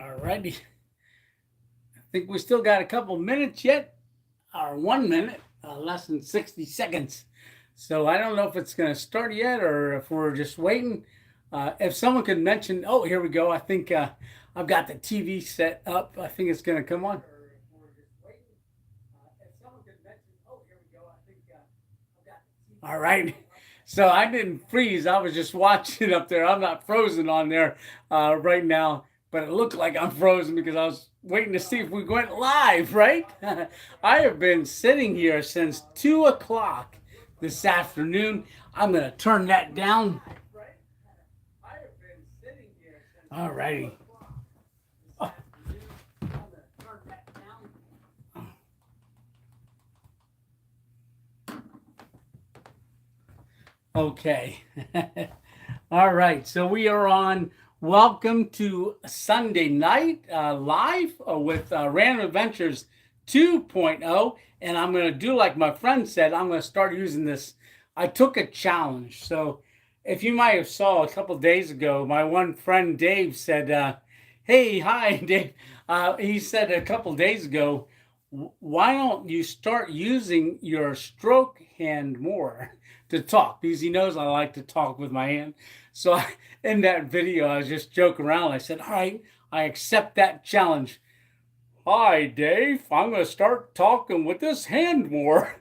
All righty. I think we still got a couple minutes yet, or 1 minute, less than 60 seconds. So I don't know if it's going to start yet or if we're just waiting. If someone could mention, oh, here we go. I think I've got the TV set up. I think it's going to come on. All right. So I didn't freeze. I was just watching up there. I'm not frozen on there right now, but it looked like I'm frozen because I was waiting to see if we went live, right? I have been sitting here since 2 o'clock this afternoon. I'm going to turn that down. All righty. Okay. All right. So we are on. Welcome to Sunday night live with Random Adventures 2.0. And I'm going to do like my friend said, I'm going to start using this. I took a challenge. So if you might have saw a couple days ago, my one friend Dave said, hey, hi, Dave. He said a couple days ago, why don't you start using your stroke hand more to talk? Because he knows I like to talk with my hand. So in that video, I was just joking around. I said, all right, I accept that challenge. Hi, Dave. I'm going to start talking with this hand more.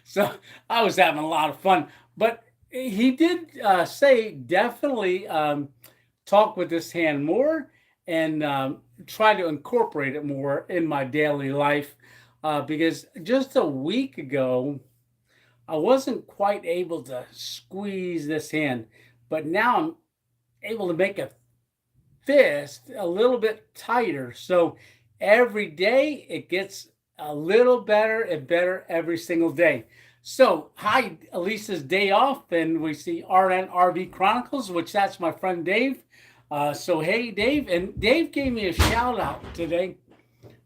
So I was having a lot of fun. But he did say definitely talk with this hand more and try to incorporate it more in my daily life because just a week ago, I wasn't quite able to squeeze this hand, but now I'm able to make a fist a little bit tighter. So every day it gets a little better and better every single day. So, hi, Elisa's day off, and we see RNRV Chronicles, which that's my friend Dave. So, hey, Dave. And Dave gave me a shout out today,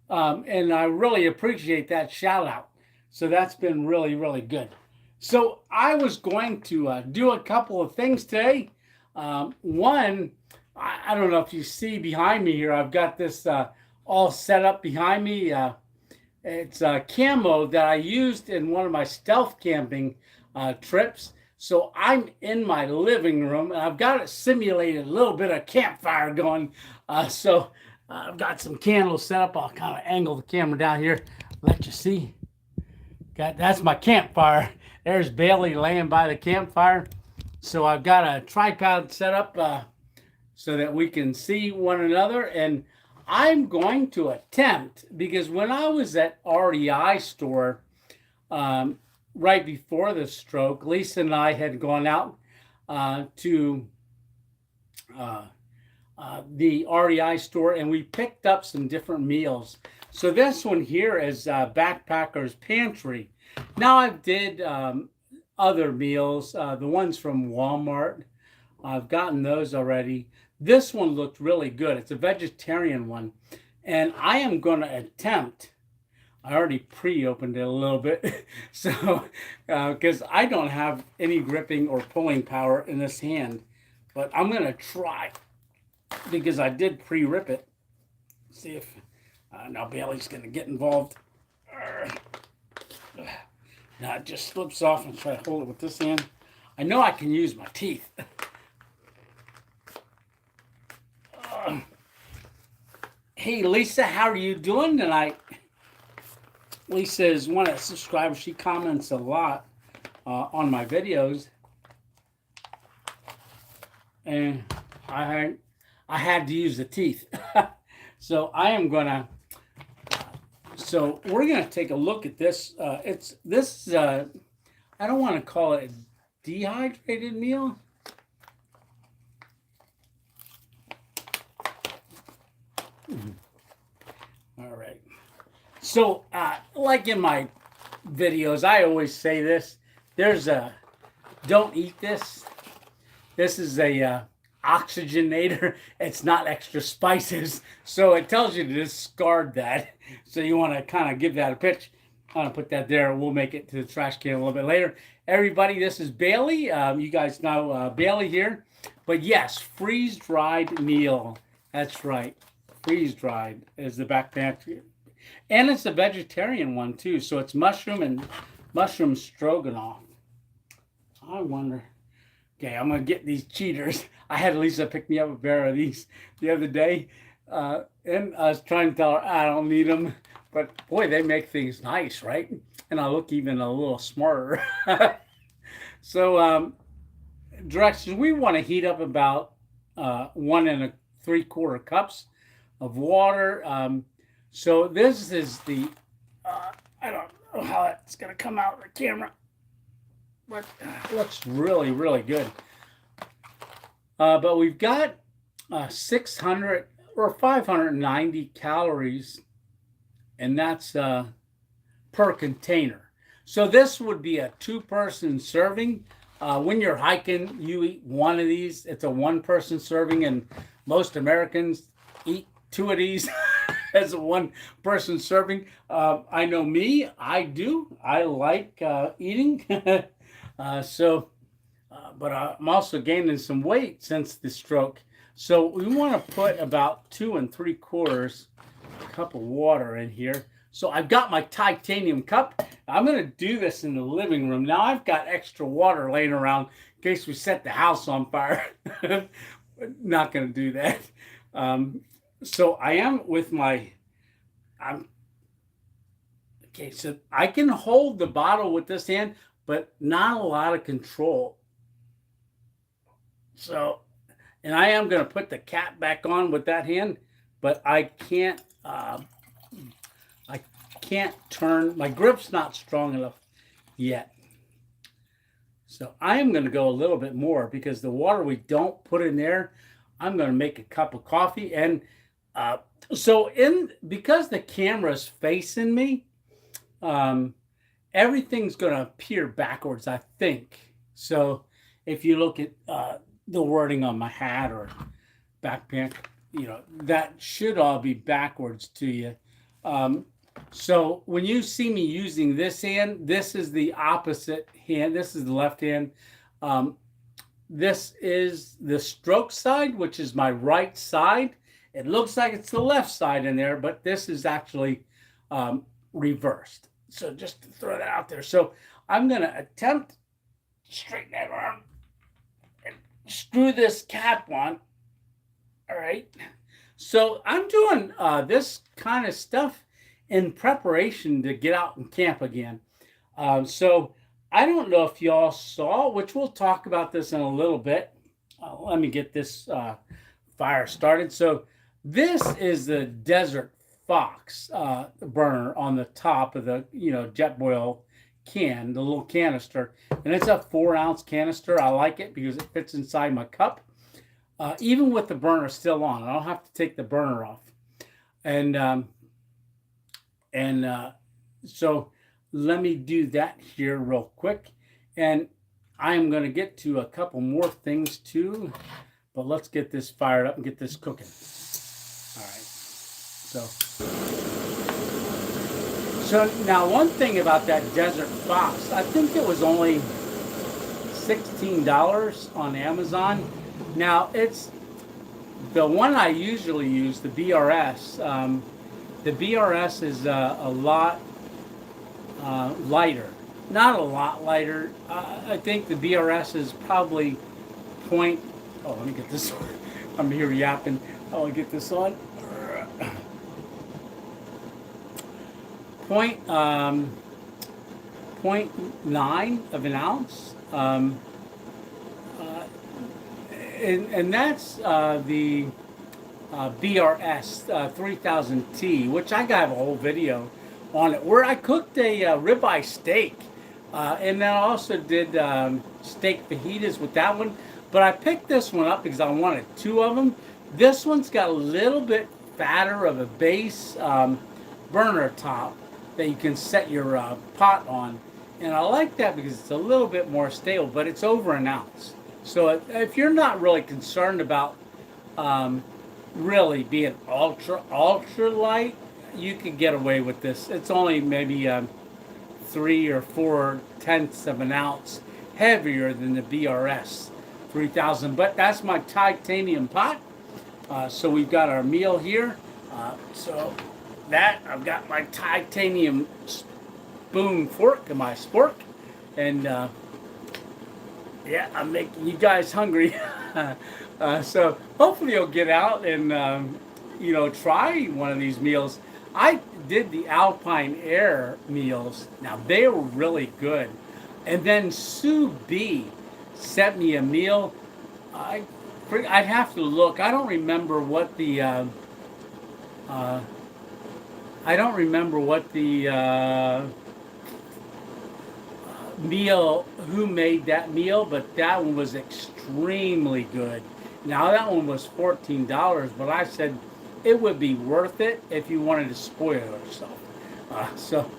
and I really appreciate that shout out. So, that's been really, really good. So, I was going to do a couple of things today. One, I don't know if you see behind me here, I've got this all set up behind me. It's a camo that I used in one of my stealth camping trips. So I'm in my living room and I've got it simulated a little bit of campfire going. So I've got some candles set up. I'll kind of angle the camera down here, let you see. That's my campfire. There's Bailey laying by the campfire. So I've got a tripod set up so that we can see one another. And I'm going to attempt, because when I was at REI store right before the stroke, Lisa and I had gone out to the REI store and we picked up some different meals. So this one here is Backpacker's Pantry. Now I did other meals, the ones from Walmart. I've gotten those already. This one looked really good. It's a vegetarian one. And I am going to attempt, I already pre-opened it a little bit, so because I don't have any gripping or pulling power in this hand. But I'm going to try, because I did pre-rip it. See if, now Bailey's going to get involved. Now it just slips off and try to hold it with this hand. I know I can use my teeth. Hey, Lisa, how are you doing tonight? Lisa is one of the subscribers. She comments a lot on my videos. And I had to use the teeth. So I am going to, so we're going to take a look at this. It's this, I don't want to call it a dehydrated meal. All right. So, like in my videos, I always say this. There's a, don't eat this. This is a oxygenator. It's not extra spices. So it tells you to discard that. So you want to kind of give that a pitch. I'm going to put that there. We'll make it to the trash can a little bit later. Everybody, this is Bailey. You guys know Bailey here. But yes, freeze-dried meal. That's right. freeze dried is the backpack, and it's a vegetarian one too. So it's mushroom and mushroom stroganoff. I wonder. Okay, I'm gonna get these cheaters. I had Lisa pick me up a pair of these the other day, and I was trying to tell her I don't need them, but boy, they make things nice, right? And I look even a little smarter. So directions: we want to heat up about 1 3/4 cups of water. So this is the I don't know how that's gonna come out of the camera, but it looks really, really good. But we've got 600 or 590 calories, and that's per container. So this would be a 2-person serving. When you're hiking, you eat one of these. It's a 1-person serving, and most Americans eat 2 of these as a 1-person serving. I know me, I do. I like eating. But I'm also gaining some weight since the stroke. So we want to put about 2 3/4 cup of water in here. So I've got my titanium cup. I'm going to do this in the living room. Now I've got extra water laying around in case we set the house on fire. Not going to do that. So I am with my, okay, so I can hold the bottle with this hand, but not a lot of control. So, and I am going to put the cap back on with that hand, but I can't turn, my grip's not strong enough yet. So I am going to go a little bit more because the water we don't put in there, I'm going to make a cup of coffee. And because the camera's facing me, everything's going to appear backwards, I think. So if you look at the wording on my hat or backpack, that should all be backwards to you. So when you see me using this hand, this is the opposite hand. This is the left hand. This is the stroke side, which is my right side. It looks like it's the left side in there, but this is actually reversed. So just to throw that out there. So I'm going to attempt to straighten that arm and screw this cap on. All right. So I'm doing this kind of stuff in preparation to get out and camp again. So I don't know if y'all saw, which we'll talk about this in a little bit. Let me get this fire started. So this is the Desert Fox burner on the top of the Jetboil can, the little canister, and it's a 4-ounce canister. I like it because it fits inside my cup, even with the burner still on. I don't have to take the burner off, so let me do that here real quick, and I am going to get to a couple more things too, but let's get this fired up and get this cooking. All right. So now one thing about that Desert Fox, I think it was only $16 on Amazon. Now it's the one I usually use, the BRS. The BRS is a lot lighter. Not a lot lighter. I think the BRS is probably let me get this on. I'm here yapping. I'll get this on. 0.9 of an ounce. And that's the BRS 3000T, which I got a whole video on it where I cooked a ribeye steak, and then I also did steak fajitas with that one. But I picked this one up because I wanted 2 of them. This one's got a little bit fatter of a base burner top that you can set your pot on, and I like that because it's a little bit more stable, but it's over an ounce. So if you're not really concerned about really being ultra light, you could get away with this. It's only maybe 3 or 4/10 of an ounce heavier than the BRS 3000, but that's my titanium pot. So we've got our meal here. So that I've got my titanium spoon fork and my spork, and yeah, I'm making you guys hungry. So hopefully you'll get out and try one of these meals. I did the Alpine Air meals. Now they were really good. And then Sue B sent me a meal. I I'd have to look. Uh, I don't remember what the meal, who made that meal, but that one was extremely good. Now that one was $14, but I said it would be worth it if you wanted to spoil yourself. So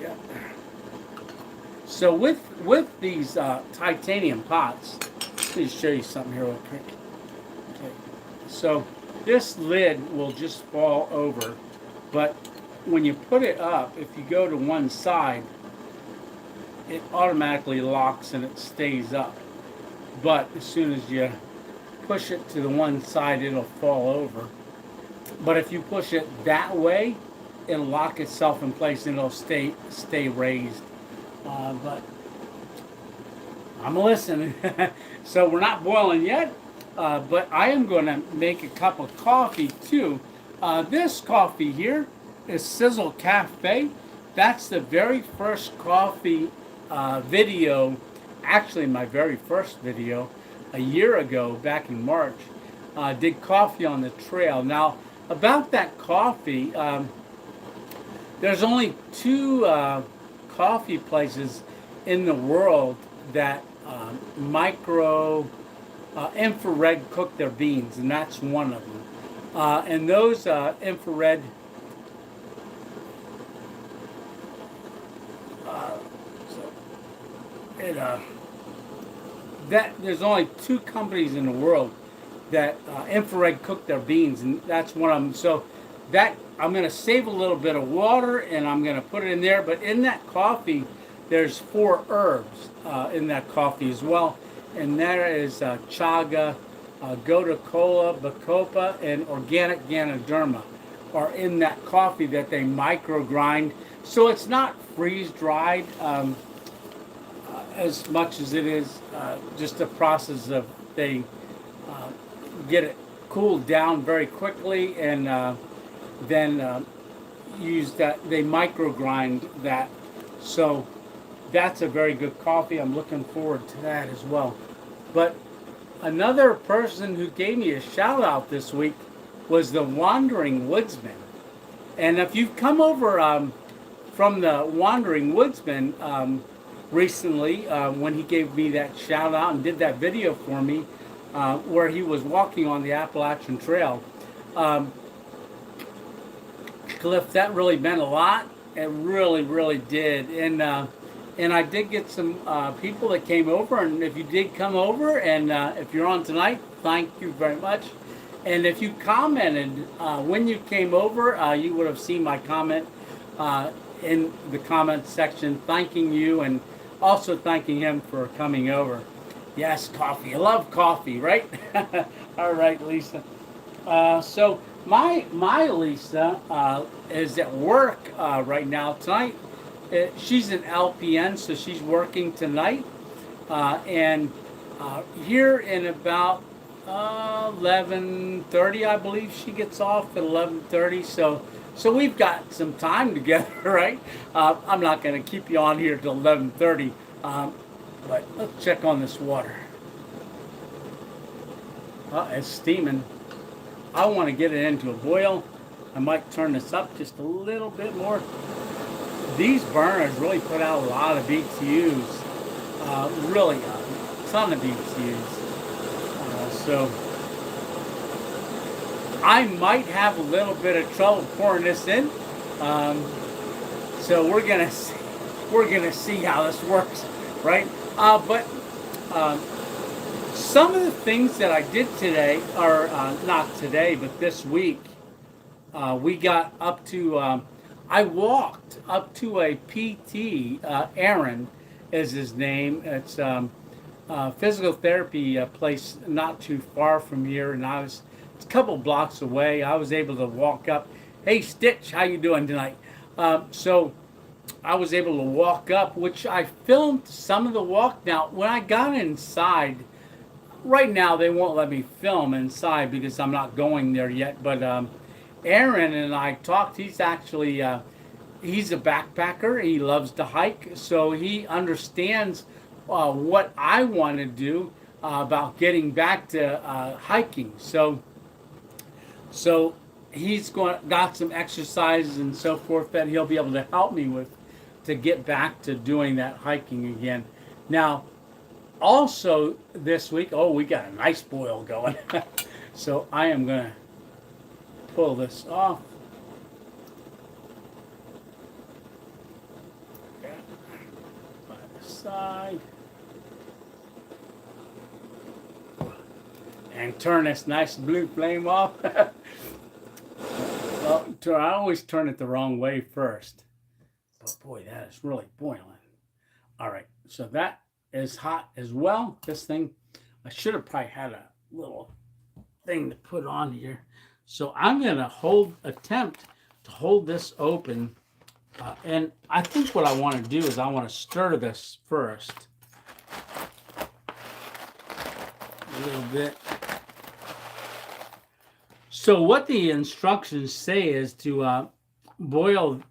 yeah. So with these titanium pots, let me show you something here real quick. Okay. So this lid will just fall over, but when you put it up, if you go to one side, it automatically locks and it stays up. But as soon as you push it to the one side, it'll fall over. But if you push it that way, it'll lock itself in place and it'll stay raised. But I'm listening. So we're not boiling yet, but I am going to make a cup of coffee too. This coffee here is Sizzle Cafe. That's the very first coffee video, actually my very first video, a year ago, back in March. Did coffee on the trail. Now, about that coffee, there's only two coffee places in the world that infrared cook their beans, and that's one of them. And those infrared that there's only two companies in the world that infrared cook their beans, and that's one of them. So that I'm going to save a little bit of water and I'm going to put it in there. But in that coffee, there's 4 herbs in that coffee as well, and there is chaga, gotu kola, bacopa, and organic ganoderma are in that coffee that they micro grind. So it's not freeze dried as much as it is just a process of they get it cooled down very quickly and then use that, they micro grind that. So that's a very good coffee. I'm looking forward to that as well. But another person who gave me a shout out this week was the Wandering Woodsman. And if you've come over from the Wandering Woodsman recently, when he gave me that shout out and did that video for me, where he was walking on the Appalachian Trail, Cliff, that really meant a lot. It really, really did. And I did get some people that came over, and if you did come over, and if you're on tonight, thank you very much. And if you commented when you came over, you would have seen my comment in the comment section thanking you and also thanking him for coming over. Yes, coffee. I love coffee, right? All right, Lisa. So my Lisa is at work right now tonight. She's an LPN, so she's working tonight. And here in about 11:30, I believe she gets off at 11:30. So we've got some time together, right? I'm not going to keep you on here till 11:30, but let's check on this water. It's steaming. I want to get it into a boil. I might turn this up just a little bit more. These burners really put out a lot of BTUs, really a ton of BTUs. So I might have a little bit of trouble pouring this in. So we're gonna see how this works, right? But some of the things that I did today, or not today, but this week, we got up to. I walked up to a PT. Aaron is his name. It's physical therapy place not too far from here, and it's a couple blocks away. I was able to walk up. Hey, Stitch, how you doing tonight? So I was able to walk up, which I filmed some of the walk. Now, when I got inside, right now they won't let me film inside because I'm not going there yet. But Aaron and I talked. He's actually he's a backpacker. He loves to hike, so he understands what I want to do about getting back to hiking. So he's got some exercises and so forth that he'll be able to help me with to get back to doing that hiking again. Now, also this week, oh, we got a nice boil going. So I am going to pull this off. By the side. And turn this nice blue flame off. Well, I always turn it the wrong way first. But boy, that is really boiling. All right, so that is hot as well. This thing, I should have probably had a little thing to put on here. So I'm going to attempt to hold this open. And I think what I want to do is I want to stir this first. A little bit. So what the instructions say is to boil.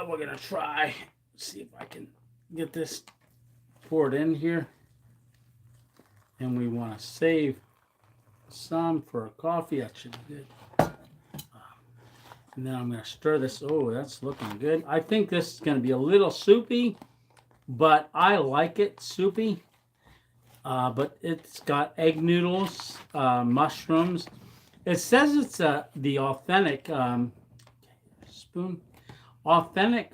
We're going to try. See if I can get this poured in here. And we want to save some for a coffee. That should be good. And then I'm going to stir this. Oh, that's looking good. I think this is going to be a little soupy, but I like it soupy. But it's got egg noodles, mushrooms. It says it's the authentic spoon, authentic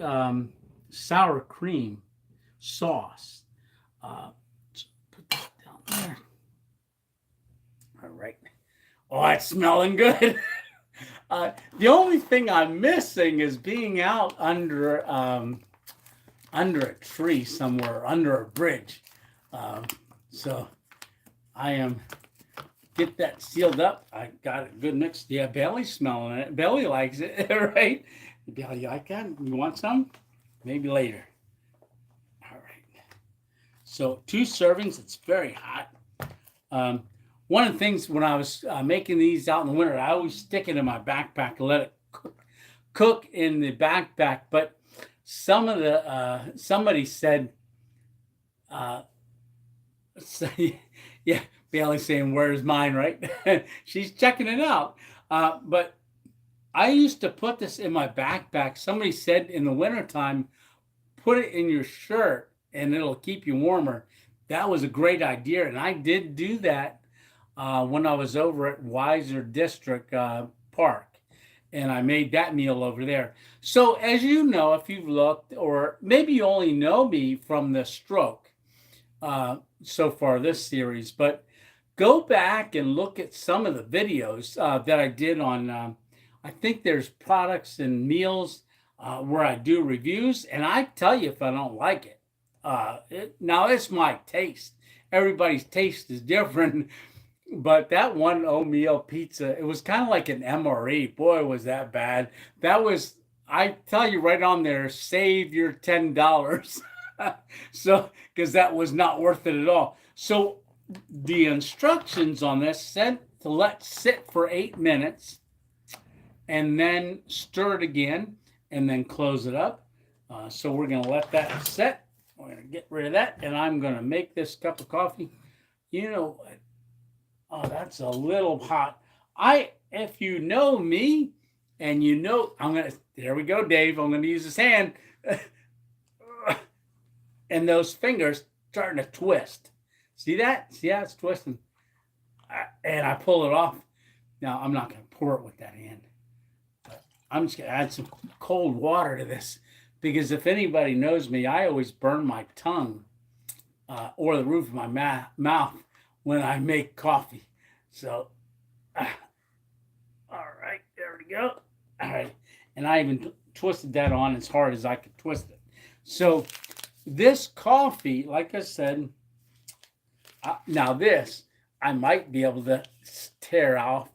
sour cream sauce. So put that down there. All right. Oh, it's smelling good. The only thing I'm missing is being out under a tree somewhere, under a bridge. So I am get that sealed up. I got a good mix. Yeah, Bailey's smelling it. Bailey likes it, right? Bailey, you like that? You want some? Maybe later. All right. So 2 servings. It's very hot. One of the things when I was making these out in the winter, I always stick it in my backpack and let it cook in the backpack. But some of the somebody said, yeah, Bailey's saying, "Where's mine?" Right? She's checking it out. But I used to put this in my backpack. Somebody said in the wintertime, put it in your shirt and it'll keep you warmer. That was a great idea, and I did do that when I was over at Weiser District Park, and I made that meal over there. So as you know, if you've looked, or maybe you only know me from the stroke so far this series, but go back and look at some of the videos that I did on, I think there's products and meals where I do reviews, and I tell you if I don't like it. Now, it's my taste. Everybody's taste is different. But that one oatmeal pizza, it was kind of like an MRE. Boy, was that bad. That was, I tell you right on there, save your $10. So, because that was not worth it at all. So the instructions on this said to let sit for 8 minutes and then stir it again and then close it up. So we're going to let that sit. We're going to get rid of that, and I'm going to make this cup of coffee. You know what? Oh, that's a little hot. If you know me, and you know, there we go, Dave. I'm going to use his hand. And those fingers starting to twist. See that? See how it's twisting? And I pull it off. Now, I'm not going to pour it with that hand. But I'm just going to add some cold water to this. Because if anybody knows me, I always burn my tongue or the roof of my mouth when I make coffee. So, all right, there we go. All right, and I even twisted that on as hard as I could twist it. So this coffee, like I said, Now this, I might be able to tear off.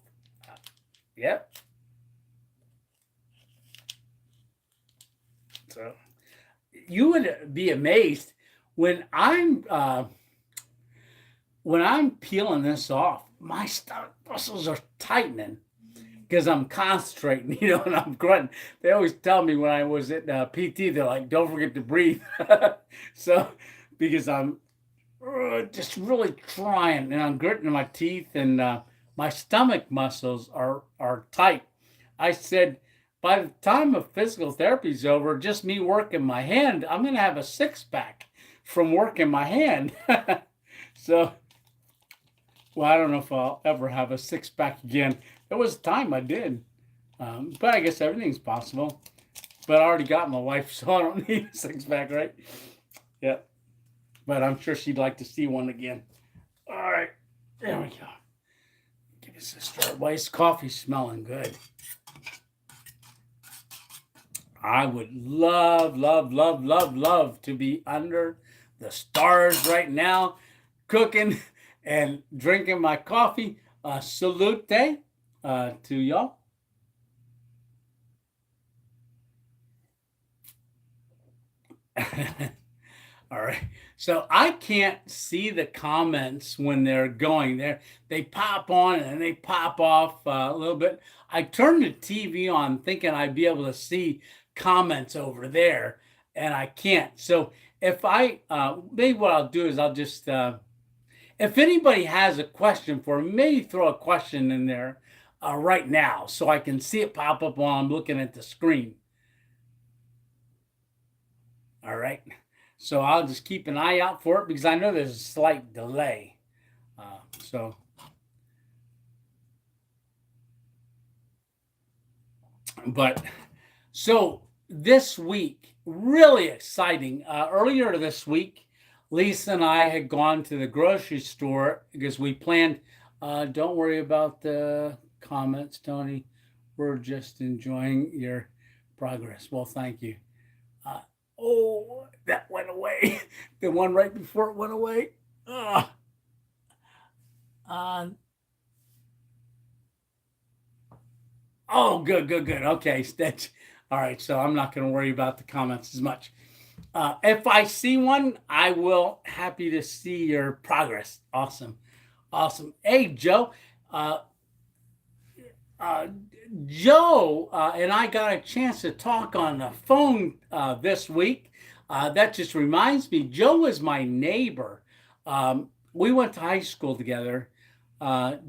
Yep. So you would be amazed when I'm peeling this off. My stomach muscles are tightening because I'm concentrating, and I'm grunting. They always tell me when I was at PT, they're like, "Don't forget to breathe." So because I'm just really trying, and I'm gritting my teeth, and my stomach muscles are tight. I said, by the time of physical therapy is over, just me working my hand, I'm gonna have a six pack from working my hand. So, well, I don't know if I'll ever have a six pack again. There was a time I did, but I guess everything's possible. But I already got my wife, so I don't need a six pack, right? Yeah, but I'm sure she'd like to see one again. All right, there we go. Give us a start. Iced coffee smelling good. I would love, love, love, love, love to be under the stars right now, cooking and drinking my coffee. Salute to y'all. All right. So I can't see the comments when they're going there. They pop on and they pop off a little bit. I turned the TV on thinking I'd be able to see comments over there, and I can't. So if maybe what I'll do is I'll just, if anybody has a question for me, maybe throw a question in there right now so I can see it pop up while I'm looking at the screen. All right. So I'll just keep an eye out for it because I know there's a slight delay. So, but so this week, really exciting. Earlier this week, Lisa and I had gone to the grocery store because we planned. Don't worry about the comments, Tony. We're just enjoying your progress. Well, thank you. Oh, that went away. The one right before it went away. Uh, uh, oh, good, good, good. Okay, Stitch. All right, so I'm not going to worry about the comments as much. If I see one, I will happy to see your progress. Awesome, awesome. Hey, Joe. Uh, uh, Joe and I got a chance to talk on the phone this week. That just reminds me, Joe was my neighbor. We went to high school together,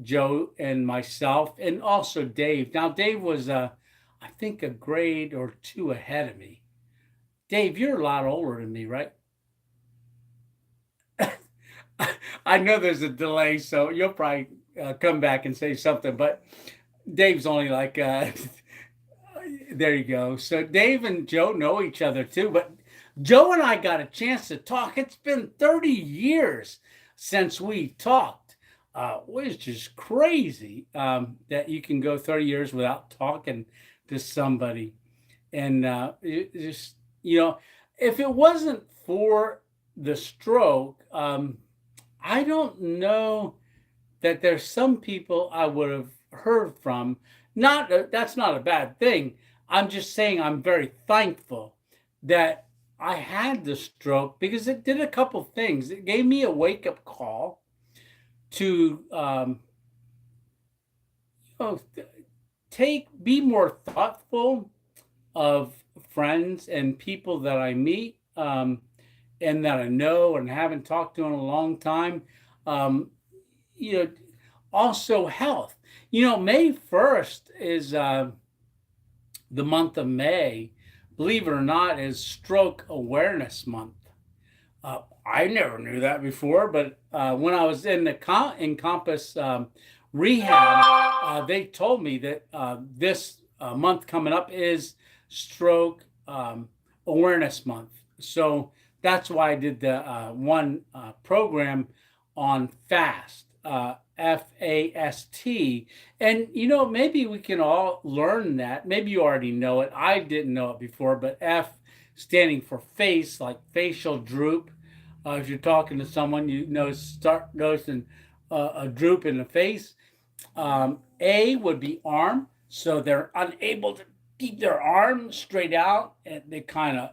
Joe and myself, and also Dave. Now, Dave was, I think, a grade or two ahead of me. Dave, you're a lot older than me, right? I know there's a delay, so you'll probably come back and say something, but Dave's only like, there you go. So Dave and Joe know each other too, but Joe and I got a chance to talk. It's been 30 years since we talked, which is crazy that you can go 30 years without talking to somebody. And it just, if it wasn't for the stroke, I don't know that there's some people I would have heard from. Not that's not a bad thing. I'm just saying I'm very thankful that I had the stroke because it did a couple things. It gave me a wake up call to be more thoughtful of friends and people that I meet and that I know and haven't talked to in a long time. You know, Also health. May 1st is the month of May. Believe it or not, is Stroke Awareness Month. I never knew that before, but when I was in the Encompass rehab, they told me that this month coming up is Stroke Awareness Month. So that's why I did the one program on FAST, FAST. And, maybe we can all learn that. Maybe you already know it. I didn't know it before, but F standing for face, like facial droop. If you're talking to someone, start noticing a droop in the face. A would be arm, so they're unable to keep their arm straight out, and they kind of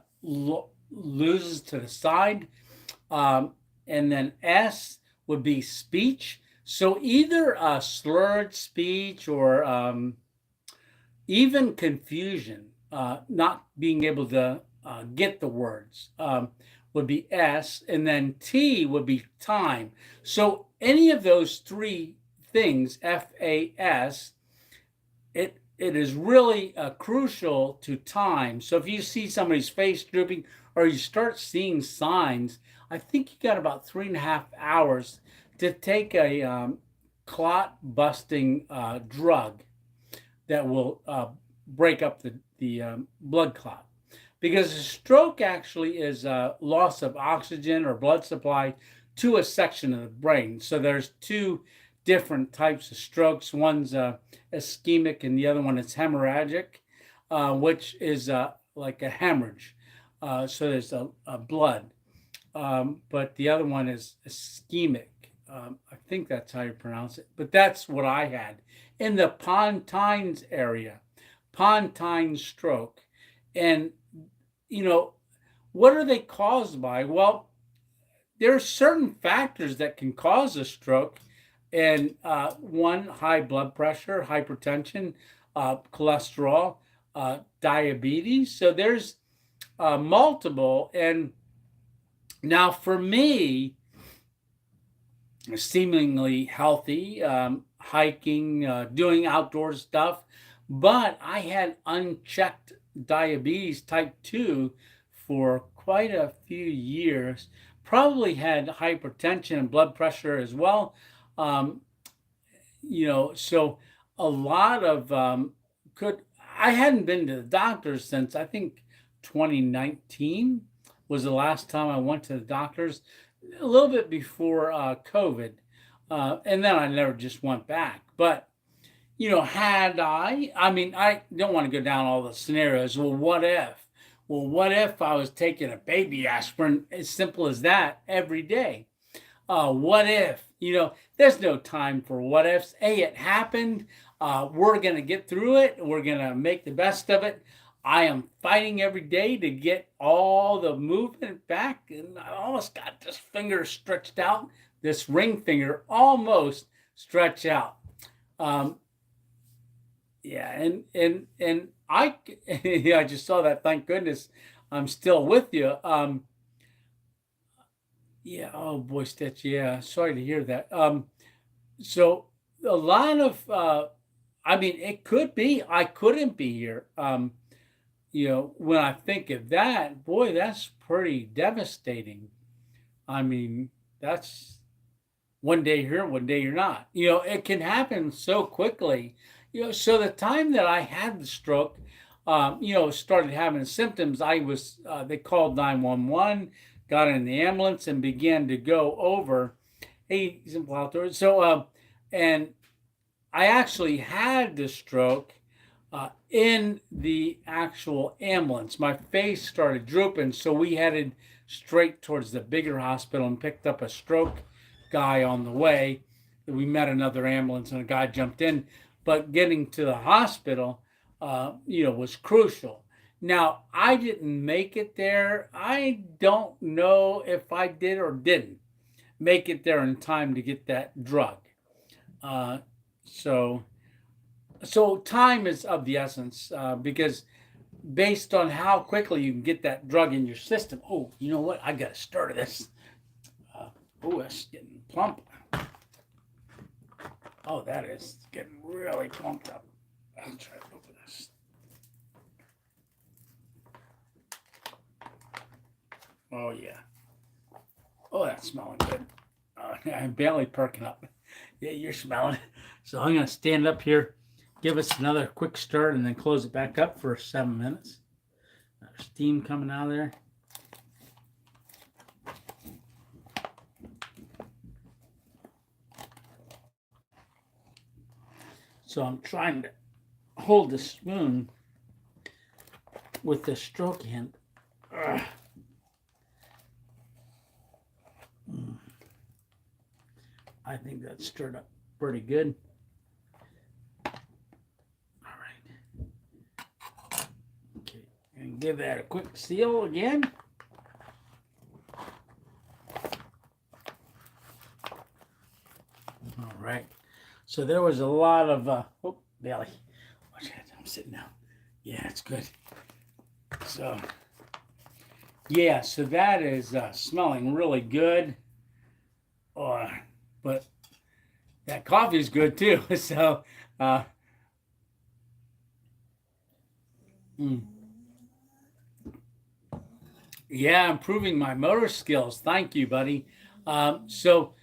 loses to the side. And then S would be speech. So either a slurred speech or even confusion, not being able to get the words, would be S. And then T would be time. So any of those three things, FAS, it is really crucial to time. So if you see somebody's face drooping or you start seeing signs, I think you got about 3.5 hours to take a clot busting drug that will break up the blood clot. Because a stroke actually is a loss of oxygen or blood supply to a section of the brain. So there's two different types of strokes. One's ischemic and the other one is hemorrhagic, which is like a hemorrhage. So there's a blood. But the other one is ischemic. I think that's how you pronounce it. But that's what I had in the Pontines area, Pontine stroke. And, what are they caused by? Well, there are certain factors that can cause a stroke. And one, high blood pressure, hypertension, cholesterol, diabetes. So there's multiple. And now for me, seemingly healthy, hiking, doing outdoor stuff, but I had unchecked diabetes type 2 for quite a few years. Probably had hypertension and blood pressure as well. Um, so a lot of I hadn't been to the doctor since I think 2019 was the last time I went to the doctors, a little bit before COVID. And then I never just went back. But, had I mean, I don't want to go down all the scenarios. Well, what if? Well, what if I was taking a baby aspirin, as simple as that, every day? What if? There's no time for what ifs. Hey, it happened. We're going to get through it. We're going to make the best of it. I am fighting every day to get all the movement back. And I almost got this finger stretched out, this ring finger almost stretched out. Yeah, and I yeah, I just saw that. Thank goodness I'm still with you. Yeah, oh boy, Stitch. Yeah, sorry to hear that. So a lot of I mean, it could be I couldn't be here. When I think of that, boy, that's pretty devastating. I mean, that's one day here, one day you're not. It can happen so quickly. So the time that I had the stroke, started having symptoms, they called 911, got in the ambulance and began to go over. Hey, simple outdoors. So, and I actually had the stroke in the actual ambulance. My face started drooping, so we headed straight towards the bigger hospital and picked up a stroke guy on the way. We met another ambulance and a guy jumped in, but getting to the hospital, was crucial. Now, I didn't make it there. I don't know if I did or didn't make it there in time to get that drug. Uh, so time is of the essence because based on how quickly you can get that drug in your system. Oh, you know what? I got to stir this. That's getting plump. Oh, that is getting really plumped up. I'll try to open this. Oh, yeah. Oh, that's smelling good. I'm barely perking up. Yeah, you're smelling it. So I'm going to stand up here, give us another quick stir, and then close it back up for 7 minutes. There's steam coming out of there. So I'm trying to hold the spoon with the stroke hand. think that's stirred up pretty good. All right. Okay. And give that a quick seal again. All right. So there was a lot of, belly. Watch that. I'm sitting down. Yeah, it's good. So, yeah, so that is smelling really good. But that coffee is good too. So, mm. Yeah, improving my motor skills. Thank you, buddy. So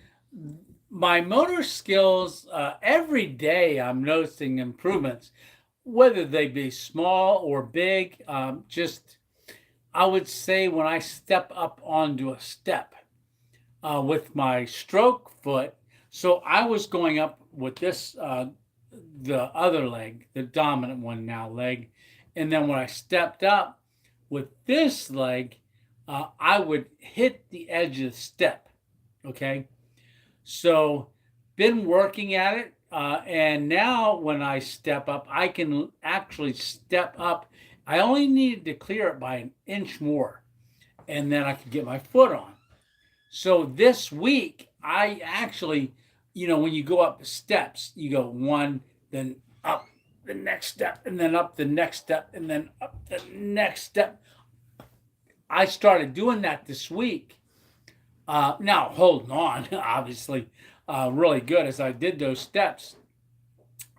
my motor skills, every day I'm noticing improvements, whether they be small or big. Just, I would say when I step up onto a step with my stroke foot, so I was going up with this, the other leg, the dominant one now leg. And then when I stepped up with this leg, I would hit the edge of the step. Okay. So, been working at it. And now when I step up, I can actually step up. I only needed to clear it by an inch more, and then I could get my foot on. So this week, I actually, when you go up the steps, you go one, then up the next step, and then up the next step, and then up the next step. I started doing that this week. Now, holding on, obviously, really good as I did those steps,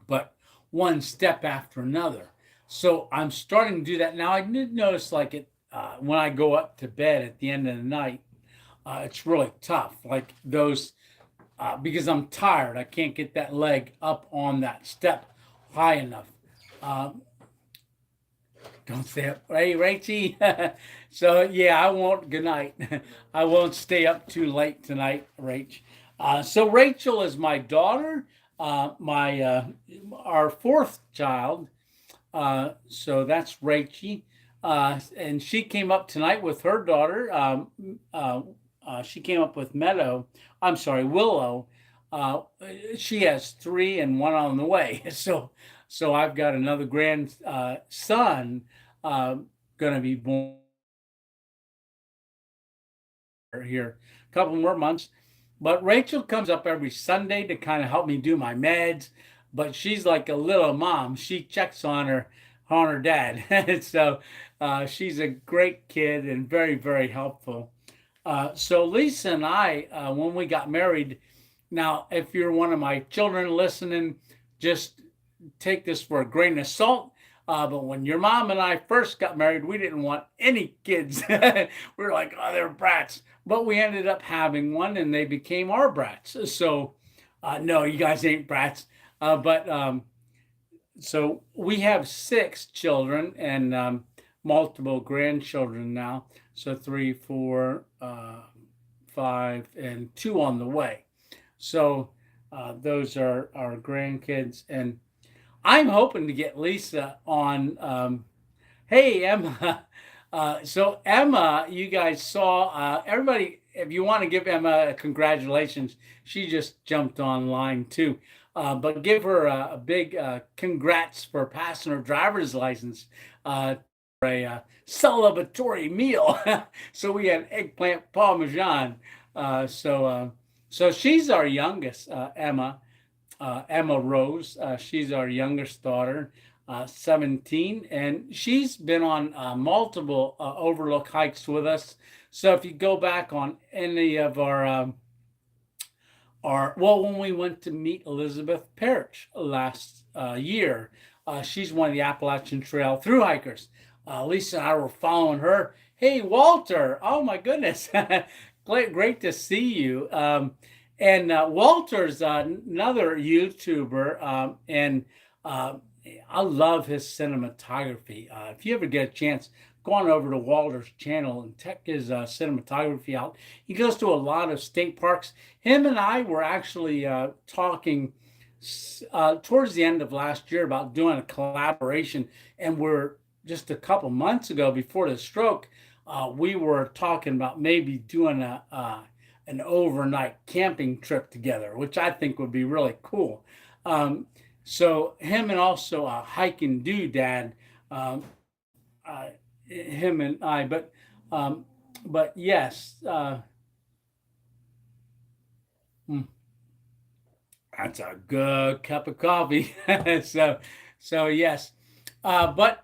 but one step after another. So I'm starting to do that now. I did notice, like it when I go up to bed at the end of the night, it's really tough. Like those, because I'm tired, I can't get that leg up on that step high enough. Um, don't stay up, hey Rachie. So yeah, I won't. Good night. I won't stay up too late tonight, Rach. So Rachel is my daughter, my our fourth child. So that's Rachie. And she came up tonight with her daughter. She came up with Meadow. I'm sorry, Willow. Uh, she has three and one on the way. So I've got another grandson going to be born here a couple more months. But Rachel comes up every Sunday to kind of help me do my meds. But she's like a little mom. She checks on her dad. So she's a great kid and very, very helpful. So Lisa and I, when we got married, now if you're one of my children listening, just take this for a grain of salt. But when your mom and I first got married, we didn't want any kids. We were like, oh, they're brats. But we ended up having one and they became our brats. So, no, you guys ain't brats. But so we have six children and multiple grandchildren now. So three, four, five, and two on the way. So those are our grandkids. And I'm hoping to get Lisa on. Hey, Emma. So Emma, you guys saw, everybody, if you want to give Emma a congratulations, she just jumped online too. But give her a big congrats for passing her driver's license. For a celebratory meal. So we had eggplant parmesan. So she's our youngest, Emma. Emma Rose. She's our youngest daughter, 17, and she's been on multiple overlook hikes with us. So if you go back on any of well, when we went to meet Elizabeth Parrish last year, she's one of the Appalachian Trail Thru Hikers. Lisa and I were following her. Hey, Walter! Oh my goodness, great to see you. And Walter's another YouTuber, and I love his cinematography. If you ever get a chance, go on over to Walter's channel and check his cinematography out. He goes to a lot of state parks. Him and I were actually talking towards the end of last year about doing a collaboration, and we're just a couple months ago before the stroke, we were talking about maybe doing an overnight camping trip together, which I think would be really cool. Um, so him and also a hiking doodad, um, uh, him and I, um, but yes, mm, that's a good cup of coffee. so, so yes, but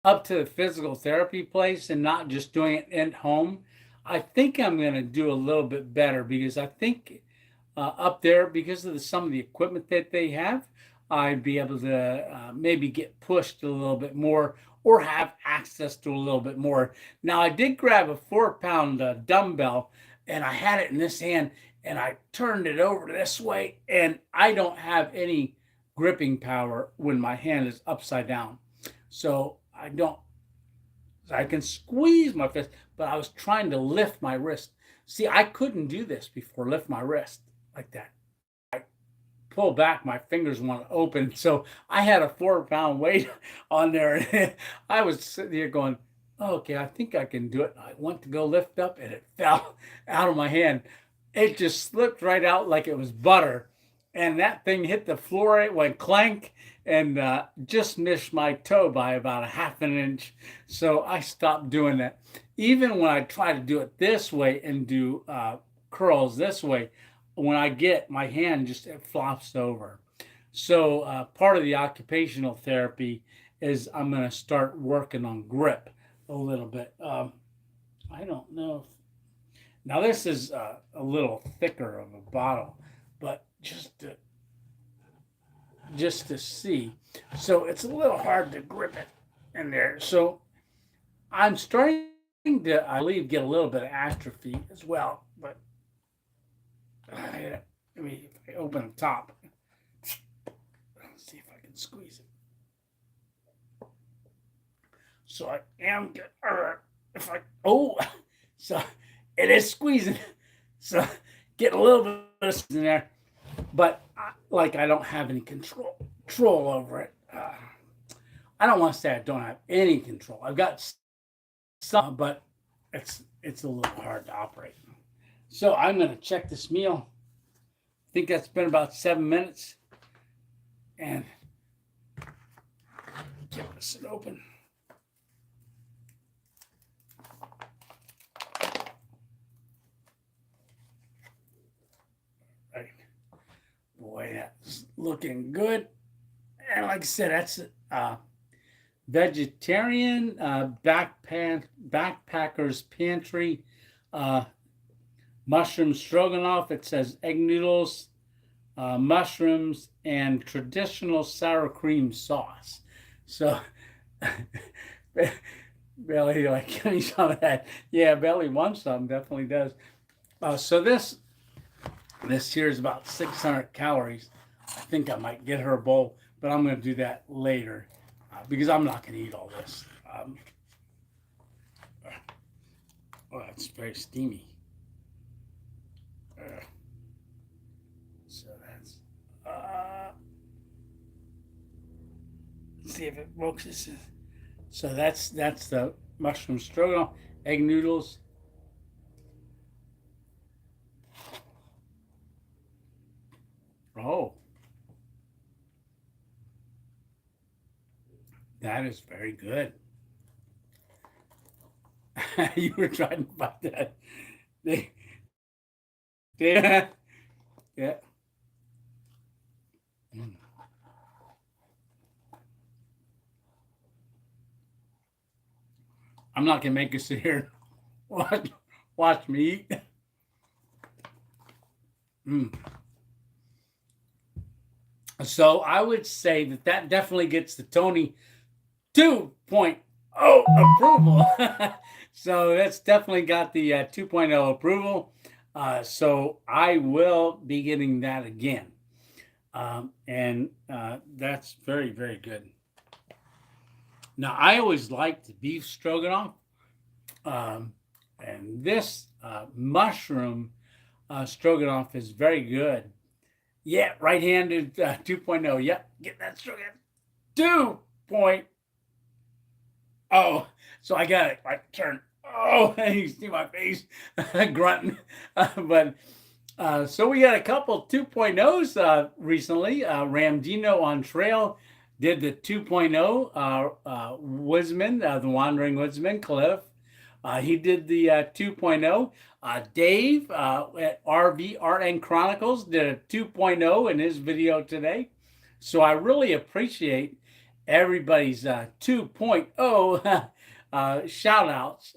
up to the physical therapy place and not just doing it at home, I think I'm going to do a little bit better because I think up there, because of some of the equipment that they have, I'd be able to maybe get pushed a little bit more or have access to a little bit more. Now, I did grab a 4 pound dumbbell and I had it in this hand and I turned it over this way, and I don't have any gripping power when my hand is upside down. So I don't, I can squeeze my fist, but I was trying to lift my wrist. See, I couldn't do this before, lift my wrist like that. Pull back, my fingers want to open. So I had a 4 pound weight on there. I was sitting here going, oh, okay, I think I can do it. I went to go lift up and it fell out of my hand. It just slipped right out like it was butter. And that thing hit the floor, it went clank and just missed my toe by about a half an inch. So I stopped doing that. Even when I try to do it this way and do curls this way, when I get my hand just it flops over. So part of the occupational therapy is I'm going to start working on grip a little bit. I don't know if now this is a little thicker of a bottle, but just to see. So it's a little hard to grip it in there. So I'm starting to, I believe, get a little bit of atrophy as well. But I mean, if I open the top, let's see if I can squeeze it. So I am good. If I, oh, so it is squeezing. So get a little bit of squeeze in there, but like I don't have any control over it. I don't want to say I don't have any control. I've got some, but it's a little hard to operate. So I'm going to check this meal. I think that's been about 7 minutes, and get this open. Right. Boy, that's looking good. And like I said, that's vegetarian backpackers pantry mushroom stroganoff. It says egg noodles, mushrooms, and traditional sour cream sauce. So Belly, like, give me some of that. Yeah, Belly wants some, definitely does. So this here is about 600 calories. I think I might get her a bowl, but I'm going to do that later because I'm not going to eat all this. Oh, it's very steamy. So that's. Let's see if it focuses. So that's the mushroom stroganoff, egg noodles. Oh, that is very good. You were trying about that. They, yeah. Mm. I'm not gonna make you sit here and watch me eat. Mm. So I would say that definitely gets the Tony 2.0 approval. So that's definitely got the 2.0 approval. So I will be getting that again. And that's very, very good. Now, I always liked the beef stroganoff. And this mushroom stroganoff is very good. Yeah, right-handed 2.0. Yep, get that stroganoff. 2.0. So I got it. I turn Oh, you see my face grunting. But so we had a couple 2.0s recently. Ramdino on trail did the 2.0. Woodsman, the Wandering Woodsman, Cliff. He did the 2.0. Dave at RVRN Chronicles did a 2.0 in his video today. So I really appreciate everybody's 2.0 shout outs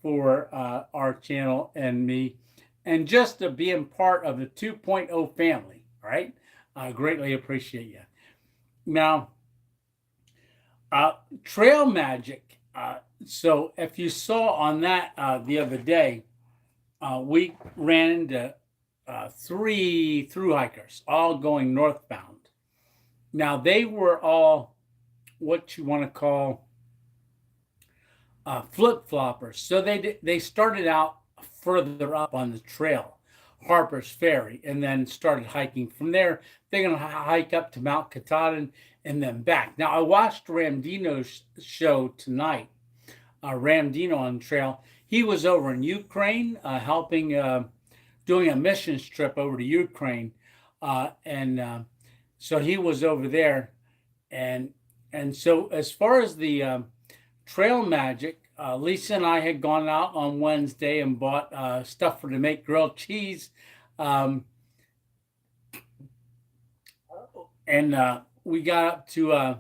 for our channel and me, and just to being part of the 2.0 family. All right. I greatly appreciate you. Now, trail magic. So if you saw on that the other day, we ran into 3 thru hikers, all going northbound. Now they were all what you want to call flip floppers. So they started out further up on the trail, Harper's Ferry, and then started hiking from there. They're going to hike up to Mount Katahdin and then back. Now I watched Ramdino's show tonight. Ramdino on trail. He was over in Ukraine helping, doing a missions trip over to Ukraine, and so he was over there, and so as far as the trail magic, Lisa and I had gone out on Wednesday and bought stuff for to make grilled cheese, and we got up to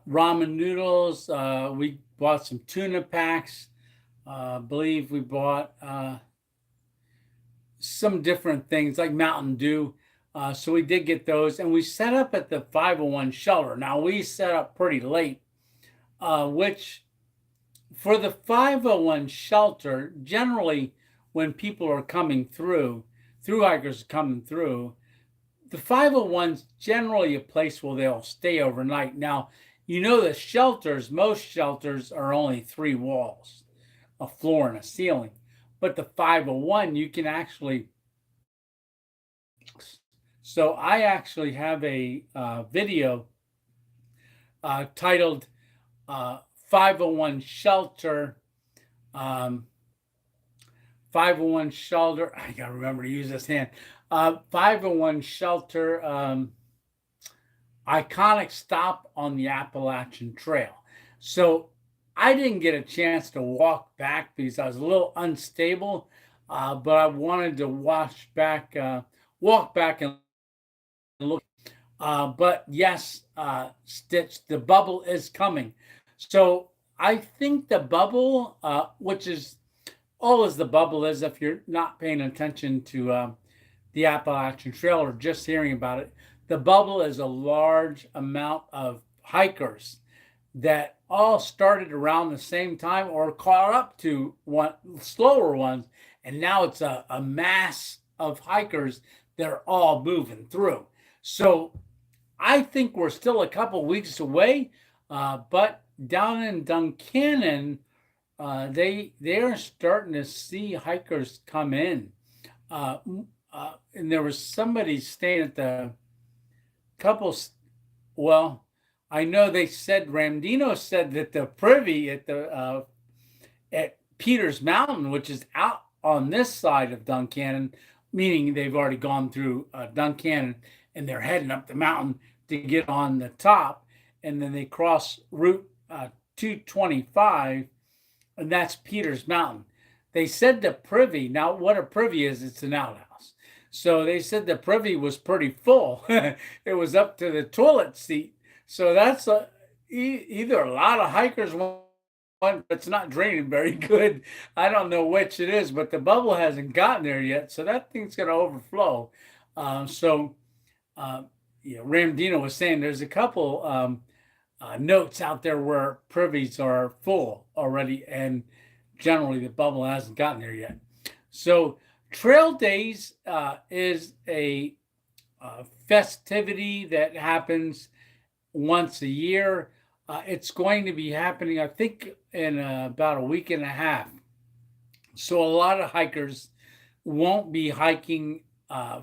ramen noodles. We bought some tuna packs. I believe we bought some different things like Mountain Dew. So we did get those, and we set up at the 501 shelter. Now we set up pretty late, which for the 501 shelter, generally when people are coming through hikers coming through, the 501's generally a place where they'll stay overnight. Now, you know the shelters, most shelters are only 3 walls, a floor and a ceiling. But the 501, you can actually. So I actually have a video titled 501 Shelter. 501 Shelter. I gotta remember to use this hand. 501 Shelter iconic stop on the Appalachian Trail. So I didn't get a chance to walk back because I was a little unstable, but I wanted to walk back and look. But yes, Stitch, the bubble is coming. So I think the bubble, which is all as the bubble is, if you're not paying attention to the Appalachian Trail or just hearing about it, the bubble is a large amount of hikers that all started around the same time or caught up to one slower ones, and now it's a mass of hikers that are all moving through. So I think we're still a couple weeks away, but down in Duncannon, they're starting to see hikers come in, and there was somebody staying at the couple. Well, I know they said Ramdino said that the privy at the at Peters Mountain, which is out on this side of Duncannon, meaning they've already gone through Duncannon and they're heading up the mountain to get on the top, and then they cross Route 225, and that's Peters Mountain. They said the privy. Now, what a privy is, it's an outhouse. So they said the privy was pretty full. It was up to the toilet seat. So that's either a lot of hikers want, but it's not draining very good. I don't know which it is, but the bubble hasn't gotten there yet. So that thing's going to overflow. Ramdino was saying there's a couple notes out there where privies are full already, and generally the bubble hasn't gotten there yet. So Trail Days is a festivity that happens once a year. It's going to be happening, I think, in about a week and a half. So a lot of hikers won't be hiking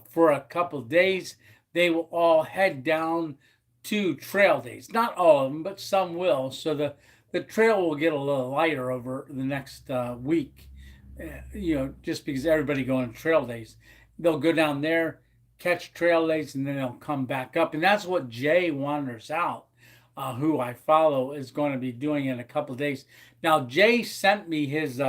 for a couple of days. They will all head down to Trail Days. Not all of them, but some will. So the trail will get a little lighter over the next week. Just because everybody going on trail days, they'll go down there, catch trail days, and then they'll come back up. And that's what Jay Wanders Out, who I follow, is going to be doing in a couple of days. Now, Jay sent me his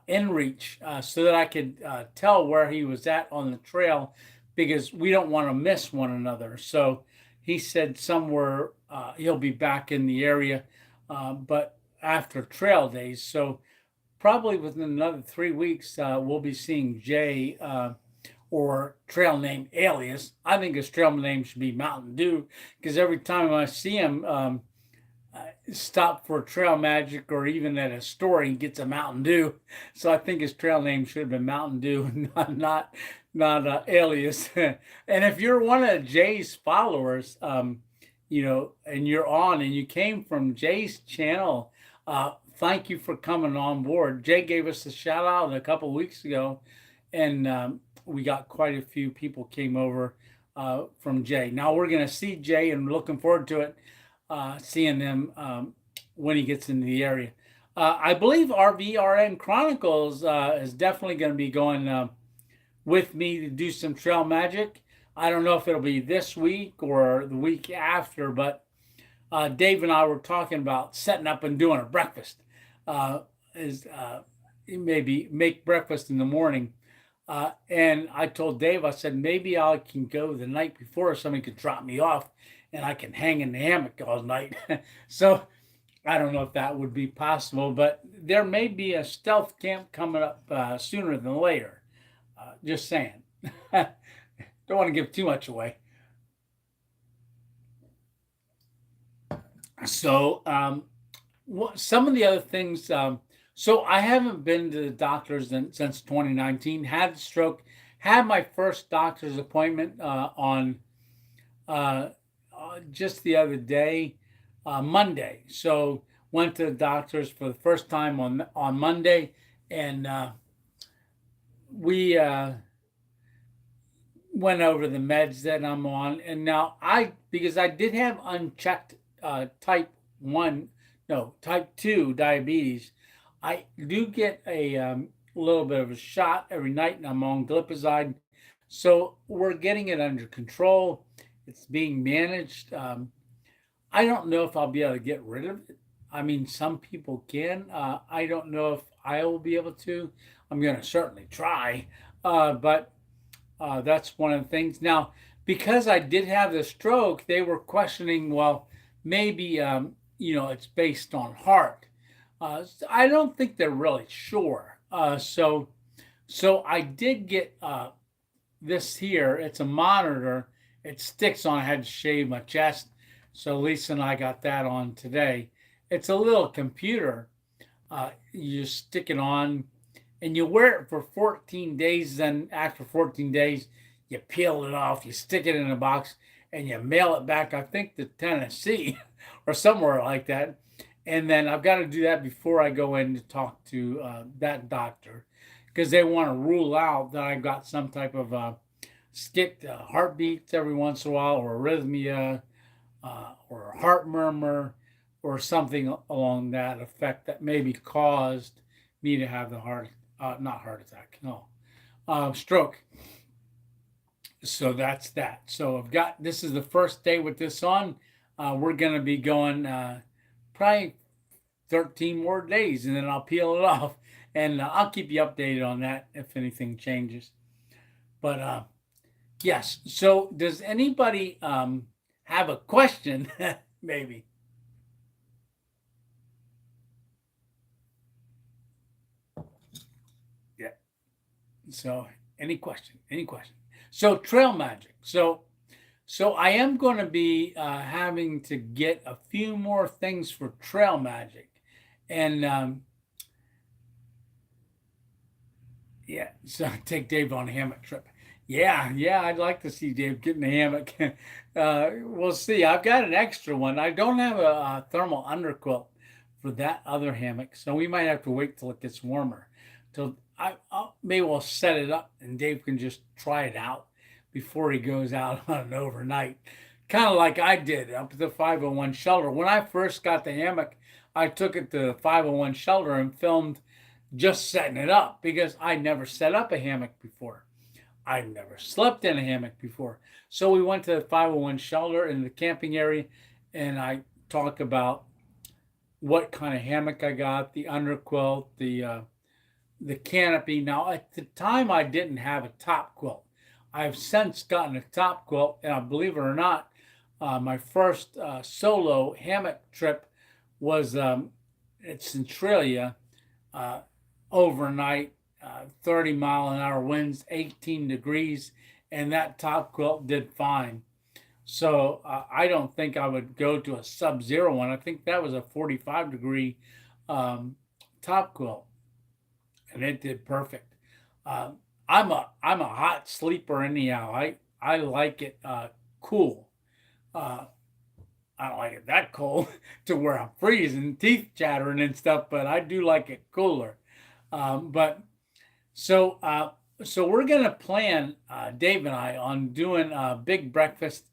inReach so that I could tell where he was at on the trail because we don't want to miss one another. So he said somewhere he'll be back in the area, but after trail days. So probably within another 3 weeks, we'll be seeing Jay or trail name alias. I think his trail name should be Mountain Dew because every time I see him stop for trail magic or even at a store, he gets a Mountain Dew. So I think his trail name should have been Mountain Dew, not alias. And if you're one of Jay's followers, and you're on and you came from Jay's channel, thank you for coming on board. Jay gave us a shout out a couple of weeks ago, and we got quite a few people came over from Jay. Now we're going to see Jay and looking forward to it, seeing him when he gets into the area. I believe RVRN Chronicles is definitely going to be going with me to do some trail magic. I don't know if it'll be this week or the week after, but Dave and I were talking about setting up and doing a breakfast. Maybe make breakfast in the morning. And I told Dave, I said, maybe I can go the night before, somebody could drop me off and I can hang in the hammock all night. So I don't know if that would be possible, but there may be a stealth camp coming up sooner than later. Just saying. Don't want to give too much away. So some of the other things, so I haven't been to the doctors since 2019, had the stroke, had my first doctor's appointment on just the other day, Monday. So went to the doctors for the first time on Monday, and we went over the meds that I'm on. And now because I did have unchecked type 2 diabetes, I do get a little bit of a shot every night, and I'm on glipizide. So we're getting it under control. It's being managed. I don't know if I'll be able to get rid of it. I mean, some people can. I don't know if I will be able to. I'm going to certainly try. But that's one of the things. Now, because I did have the stroke, they were questioning, well, maybe, it's based on heart. I don't think they're really sure. So I did get this here. It's a monitor. It sticks on. I had to shave my chest. So Lisa and I got that on today. It's a little computer. You stick it on and you wear it for 14 days. Then after 14 days, you peel it off, you stick it in a box, and you mail it back, I think, to Tennessee or somewhere like that. And then I've got to do that before I go in to talk to that doctor because they want to rule out that I've got some type of skipped heartbeats every once in a while, or arrhythmia, or a heart murmur, or something along that effect that maybe caused me to have the stroke. So that's that. So this is the first day with this on. We're going to be going probably 13 more days, and then I'll peel it off, and I'll keep you updated on that if anything changes. But yes. So does anybody have a question? Maybe. Yeah. So any question? So trail magic. So I am going to be having to get a few more things for trail magic, and yeah. So take Dave on a hammock trip. Yeah, I'd like to see Dave get in a hammock. We'll see. I've got an extra one. I don't have a thermal underquilt for that other hammock, so we might have to wait till it gets warmer. Till maybe we'll set it up and Dave can just try it out before he goes out on an overnight. kind of like I did up at the 501 shelter. When I first got the hammock, I took it to the 501 shelter and filmed just setting it up because I never set up a hammock before. I never slept in a hammock before. So we went to the 501 shelter in the camping area, and I talked about what kind of hammock I got, the underquilt, the canopy. Now at the time I didn't have a top quilt. I've since gotten a top quilt, and I believe it or not, my first solo hammock trip was at Centralia, uh, overnight, 30-mile-an-hour winds, 18 degrees, and that top quilt did fine. So I don't think I would go to a sub-zero one. I think that was a 45-degree um, top quilt, and it did perfect. I'm a hot sleeper anyhow. I like it cool. Uh, I don't like it that cold to where I'm freezing, teeth chattering and stuff, but I do like it cooler. But so so we're gonna plan, Dave and I, on doing a big breakfast,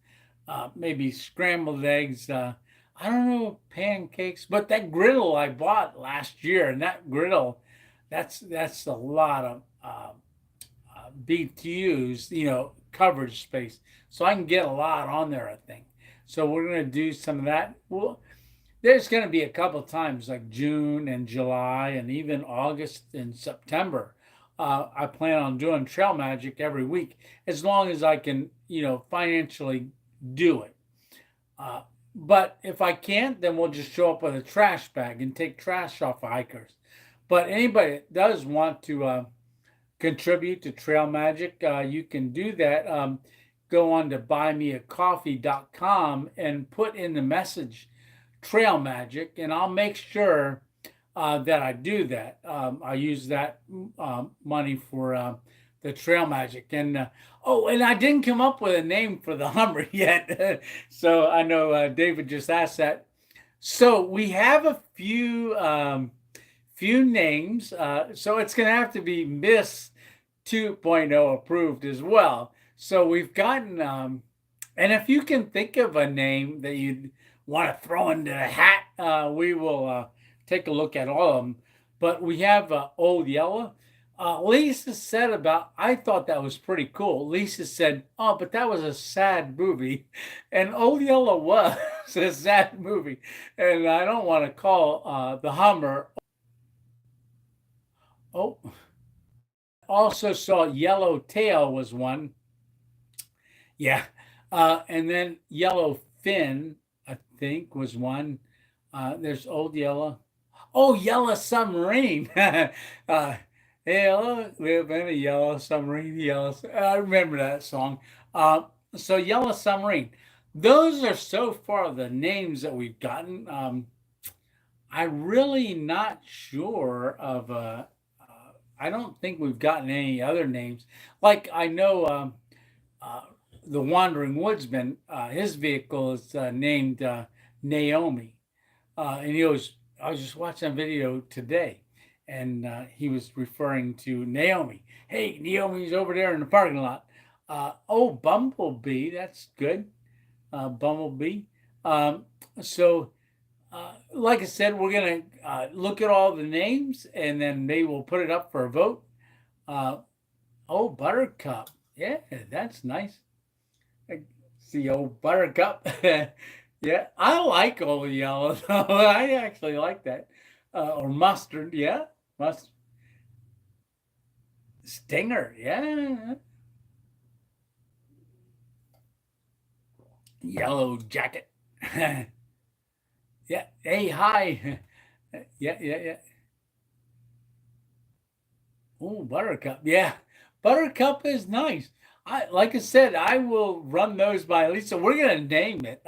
maybe scrambled eggs. I don't know, pancakes, but that griddle I bought last year, and that griddle, that's a lot of BTUs, coverage space. So I can get a lot on there, I think. So we're gonna do some of that. Well, there's gonna be a couple times like June and July and even August and September. I plan on doing Trail Magic every week as long as I can, financially do it. Uh, but if I can't, then we'll just show up with a trash bag and take trash off of hikers. But anybody that does want to contribute to Trail Magic, you can do that. Go on to buymeacoffee.com and put in the message Trail Magic, and I'll make sure that I do that. I use that money for the Trail Magic. And oh, and I didn't come up with a name for the Hummer yet. So I know David just asked that. So we have a few names. So it's going to have to be Miss 2.0 approved as well. So we've gotten, and if you can think of a name that you'd want to throw into the hat, we will take a look at all of them. But we have Old Yellow. Lisa said I thought that was pretty cool. Lisa said, oh, but that was a sad movie. And Old Yellow was a sad movie. And I don't want to call the Hummer. Oh, also saw Yellow Tail was one. Yeah. And then Yellow Fin, I think, was one. There's Old Yellow. Oh, Yellow Submarine. Hello, live in a yellow submarine. I remember that song. So Yellow Submarine. Those are so far the names that we've gotten. I'm really not sure of. I don't think we've gotten any other names. Like I know uh, the Wandering Woodsman. His vehicle is named Naomi, and I was just watching a video today, and he was referring to Naomi. Hey, Naomi's over there in the parking lot. Oh, Bumblebee, that's good. Bumblebee. Um, so, like I said, we're gonna look at all the names, and then they will put it up for a vote. Uh, oh, Buttercup. Yeah, that's nice. I see old Buttercup. Yeah, I like Old Yellow. I actually like that. Or Mustard. Yeah, mustard. Stinger. Yeah. Yellow Jacket. Yeah. Hey, hi. Yeah, yeah, yeah. Oh, Buttercup. Yeah. Buttercup is nice. Like I said, I will run those by Lisa. We're gonna name it.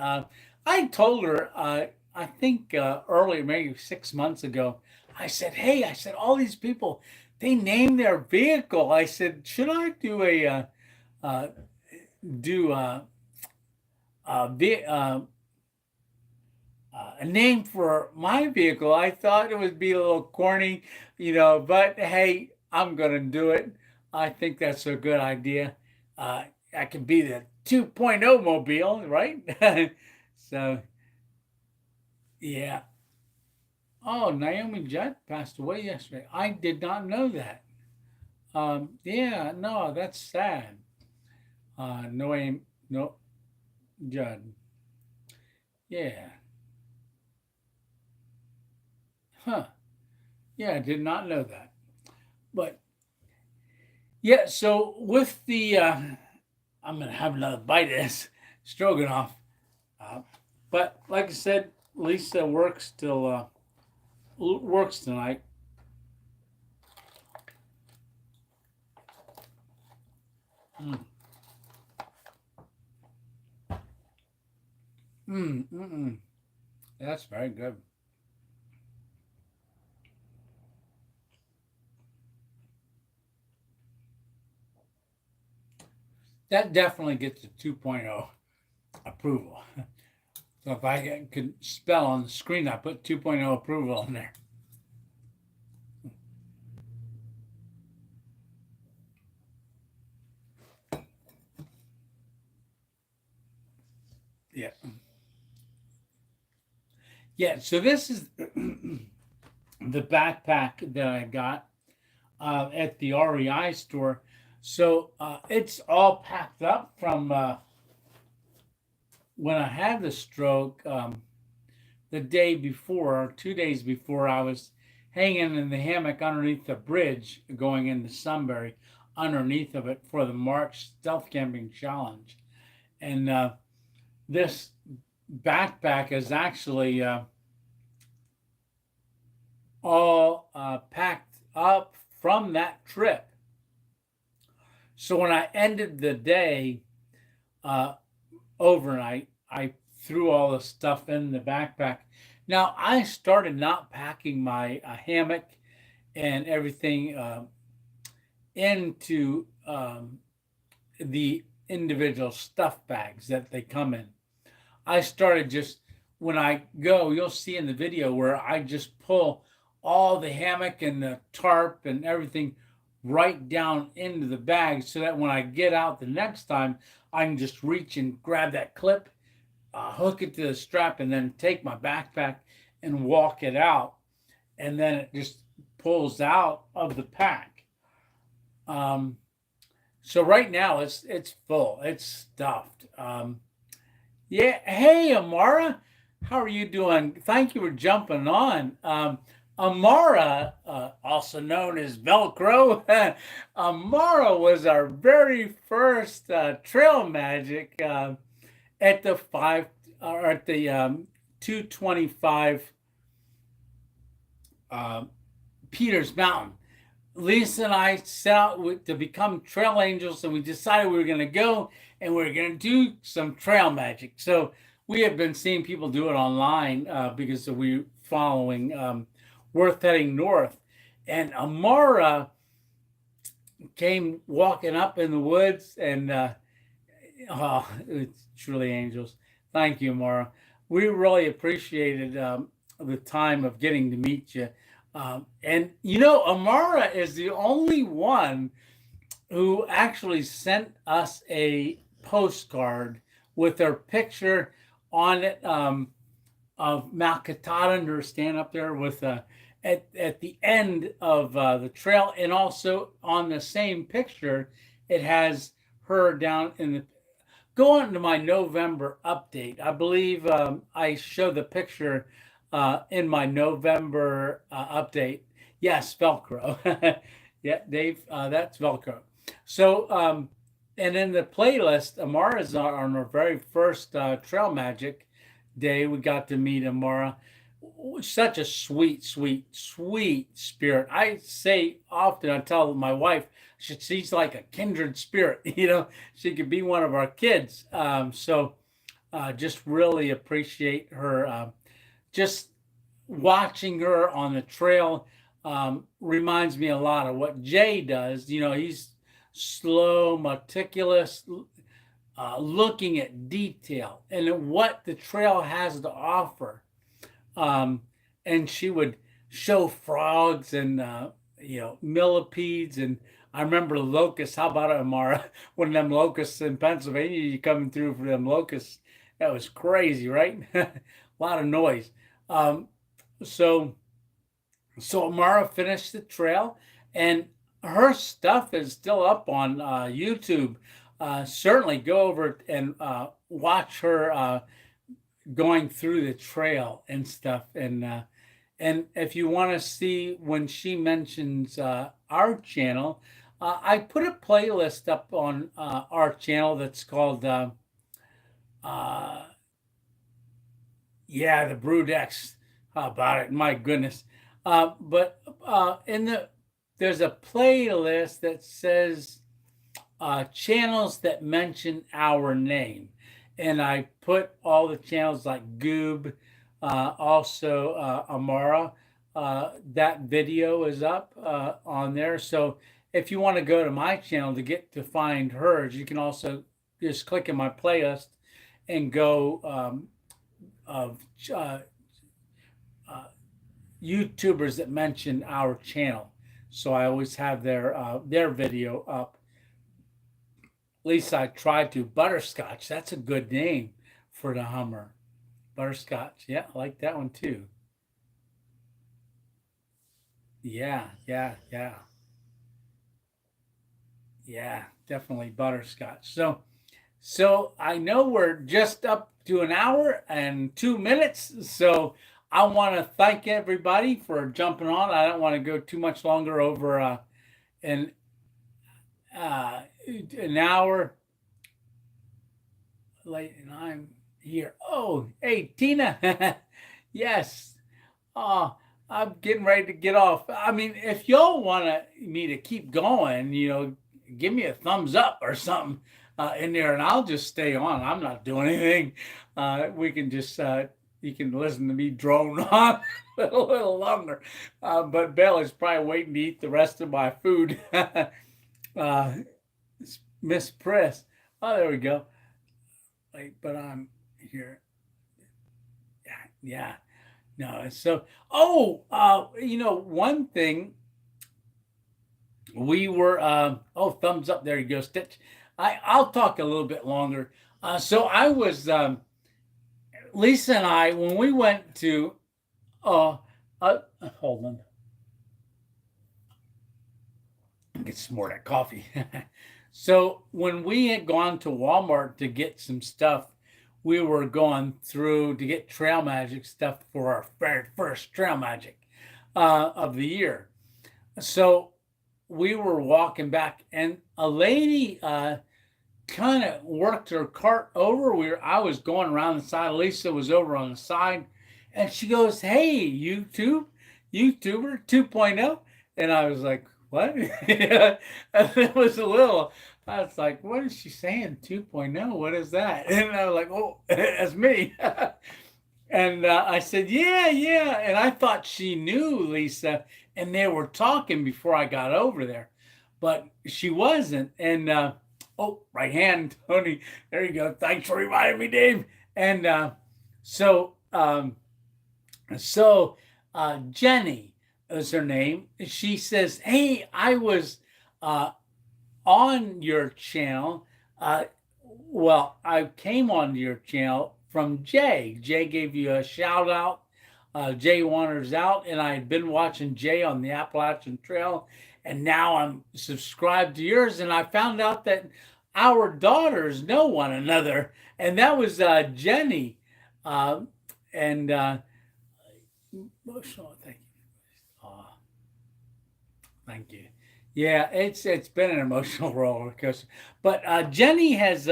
I told her, I think earlier, maybe 6 months ago, I said, "Hey, I said all these people, they name their vehicle." I said, "Should I do uh, do ve- a name for my vehicle?" I thought it would be a little corny, but hey, I'm gonna do it. I think that's a good idea. I could be the 2.0 mobile, right? So, yeah. Oh, Naomi Judd passed away yesterday. I did not know that. Yeah, no, that's sad. Naomi, no, Judd. Yeah. Huh. Yeah, I did not know that. But yeah, so with the, I'm gonna have another bite of this stroganoff. Uh, but like I said, Lisa works tonight. Mm. Mm. That's very good. That definitely gets a 2.0 approval. So if I could spell on the screen, I put 2.0 approval in there. Yeah. Yeah. So this is the backpack that I got at the REI store. So it's all packed up from when I had the stroke the day before, 2 days before. I was hanging in the hammock underneath the bridge going into Sunbury, underneath of it for the March Stealth Camping Challenge. And this backpack is actually all packed up from that trip. So when I ended the day uh, overnight, I threw all the stuff in the backpack. Now I started not packing my hammock and everything into the individual stuff bags that they come in. I started just when I go, you'll see in the video where I just pull all the hammock and the tarp and everything right down into the bag so that when I get out the next time, I can just reach and grab that clip, hook it to the strap, and then take my backpack and walk it out. And then it just pulls out of the pack. Um, so right now it's full, it's stuffed. Yeah. Hey, Amara. How are you doing? Thank you for jumping on. Amara, also known as Velcro, Amara was our very first trail magic at the five or at the 225 Peters Mountain. Lisa and I set out to become trail angels, and we decided we were going to go and we are going to do some trail magic. So we have been seeing people do it online because we're following Worth Heading North. And Amara came walking up in the woods, and oh, it's truly angels. Thank you, Amara. We really appreciated the time of getting to meet you. And you know, Amara is the only one who actually sent us a postcard with her picture on it of Mount Katahdin, her stand up there with at the end of the trail, and also on the same picture, it has her down in the. Go on to my November update. I believe I show the picture in my November update. Yes, Velcro. Yeah, Dave, that's Velcro. So, and in the playlist, Amara's on our very first Trail Magic day. We got to meet Amara. Such a sweet, sweet, sweet spirit. I say often, I tell my wife, she's like a kindred spirit. You know, she could be one of our kids. So just really appreciate her. Just watching her on the trail reminds me a lot of what Jay does. You know, he's slow, meticulous, looking at detail and what the trail has to offer. And she would show frogs and you know, millipedes, and I remember the locusts. How about it, Amara? When them locusts in Pennsylvania, you coming through for them locusts. That was crazy, right? A lot of noise. Um, so so Amara finished the trail, and her stuff is still up on YouTube. Certainly go over and watch her going through the trail and stuff. And if you want to see when she mentions our channel, I put a playlist up on our channel that's called uh, yeah, the Brood X. How about it? My goodness. But in there's a playlist that says channels that mention our name. And I put all the channels like Goob, also Amara. That video is up on there. So if you want to go to my channel to get to find hers, you can also just click in my playlist and go of uh, YouTubers that mention our channel. So I always have their video up. At least I try to. Butterscotch. That's a good name for the Hummer. Butterscotch. Yeah, I like that one too. Yeah, yeah, yeah, yeah. Definitely butterscotch. So I know we're just up to an hour and 2 minutes. So I want to thank everybody for jumping on. I don't want to go too much longer over an uh, an hour late, and I'm here. Oh, hey Tina, yes. Oh, I'm getting ready to get off. I mean, if y'all want me to keep going, give me a thumbs up or something in there, and I'll just stay on. I'm not doing anything. We can just you can listen to me drone on a little longer. But Belle is probably waiting to eat the rest of my food. uh, Miss Press. Oh, there we go. Like, but I'm here. Yeah, yeah. No, so one thing we were thumbs up. There you go, Stitch. I'll talk a little bit longer. So I was Lisa and I when we went to uh, uh hold on, get some more of that coffee. So when we had gone to Walmart to get some stuff, we were going through to get Trail Magic stuff for our very first Trail Magic of the year. So we were walking back, and a lady kind of worked her cart over. I was going around the side. Lisa was over on the side, and she goes, "Hey, YouTuber 2.0," and I was like, "What?" And it was a little. I was like, "What is she saying? 2.0? What is that?" And I was like, "Oh, that's me." And I said, "Yeah, yeah." And I thought she knew Lisa, and they were talking before I got over there, but she wasn't. And oh, right hand, Tony. There you go. Thanks for reminding me, Dave. And so, um, so Jenny is her name. She says, "Hey, I was uh, on your channel. Uh, well, I came on your channel from Jay. Jay gave you a shout out. Jay Wanders Out, and I had been watching Jay on the Appalachian Trail, and now I'm subscribed to yours. And I found out that our daughters know one another, and that was Jenny, uh, and emotional. Thank you. Oh, thank you. Yeah, it's been an emotional roller coaster. But Jenny has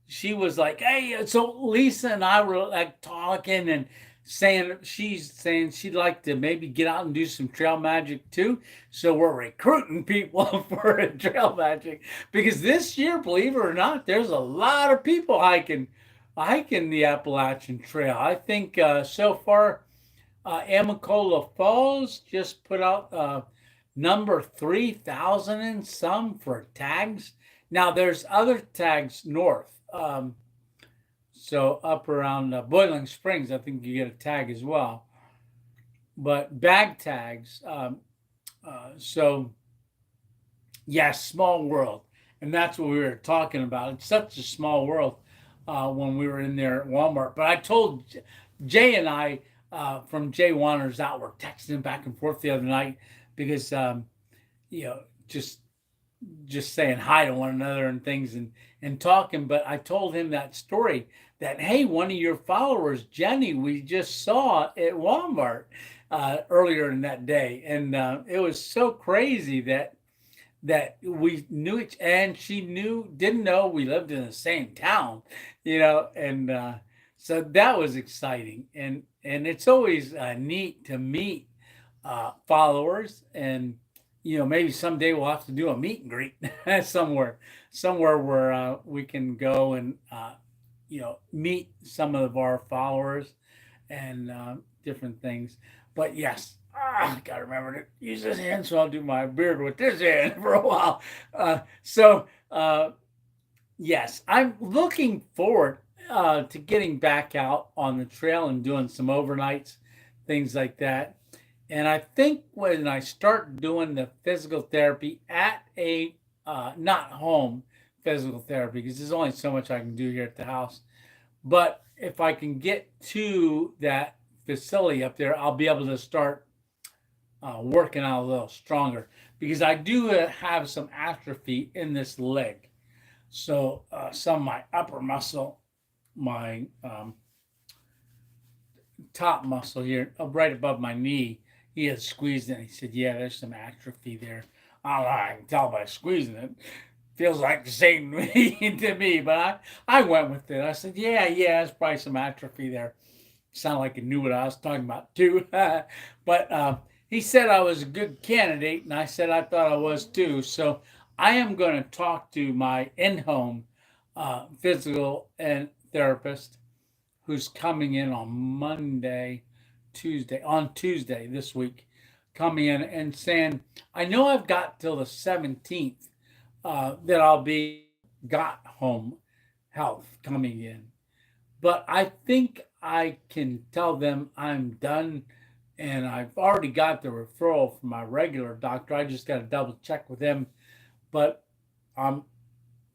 she was like, "Hey," so Lisa and I were like talking and she's saying she'd like to maybe get out and do some trail magic too. So we're recruiting people for a trail magic because this year, believe it or not, there's a lot of people hiking the Appalachian Trail. I think so far Amicola Falls just put out number 3,000 and some for tags. Now there's other tags north. So up around Boiling Springs, I think you get a tag as well. But bag tags. So Yes, small world. And that's what we were talking about. It's such a small world when we were in there at Walmart. But I told Jay and I from Jay Wanders Out, we're texting back and forth the other night because, you know, just saying hi to one another and things and talking. But I told him that story that, hey, one of your followers, Jenny, we just saw at Walmart earlier in that day. And it was so crazy that we knew it, and she didn't know we lived in the same town, and so that was exciting, and it's always neat to meet followers, and maybe someday we'll have to do a meet and greet somewhere where we can go and meet some of our followers and different things. But yes, I gotta remember to use this hand, so I'll do my beard with this hand for a while. Yes, I'm looking forward to getting back out on the trail and doing some overnights, things like that. And I think when I start doing the physical therapy at a not home physical therapy, because there's only so much I can do here at the house, but if I can get to that facility up there, I'll be able to start working out a little stronger because I do have some atrophy in this leg. So some of my upper muscle, my top muscle here, right above my knee, he had squeezed it. He said, "Yeah, there's some atrophy there." I don't know. I can tell by squeezing it. Feels like the same to me, but I went with it. I said, "Yeah, there's probably some atrophy there." Sound like he knew what I was talking about too. But he said I was a good candidate, and I said I thought I was too. So I am going to talk to my in-home physical and therapist who's coming in on Tuesday this week, coming in and saying, I know I've got till the 17th that I'll be got home health coming in. But I think I can tell them I'm done, and I've already got the referral from my regular doctor. I just got to double check with him. But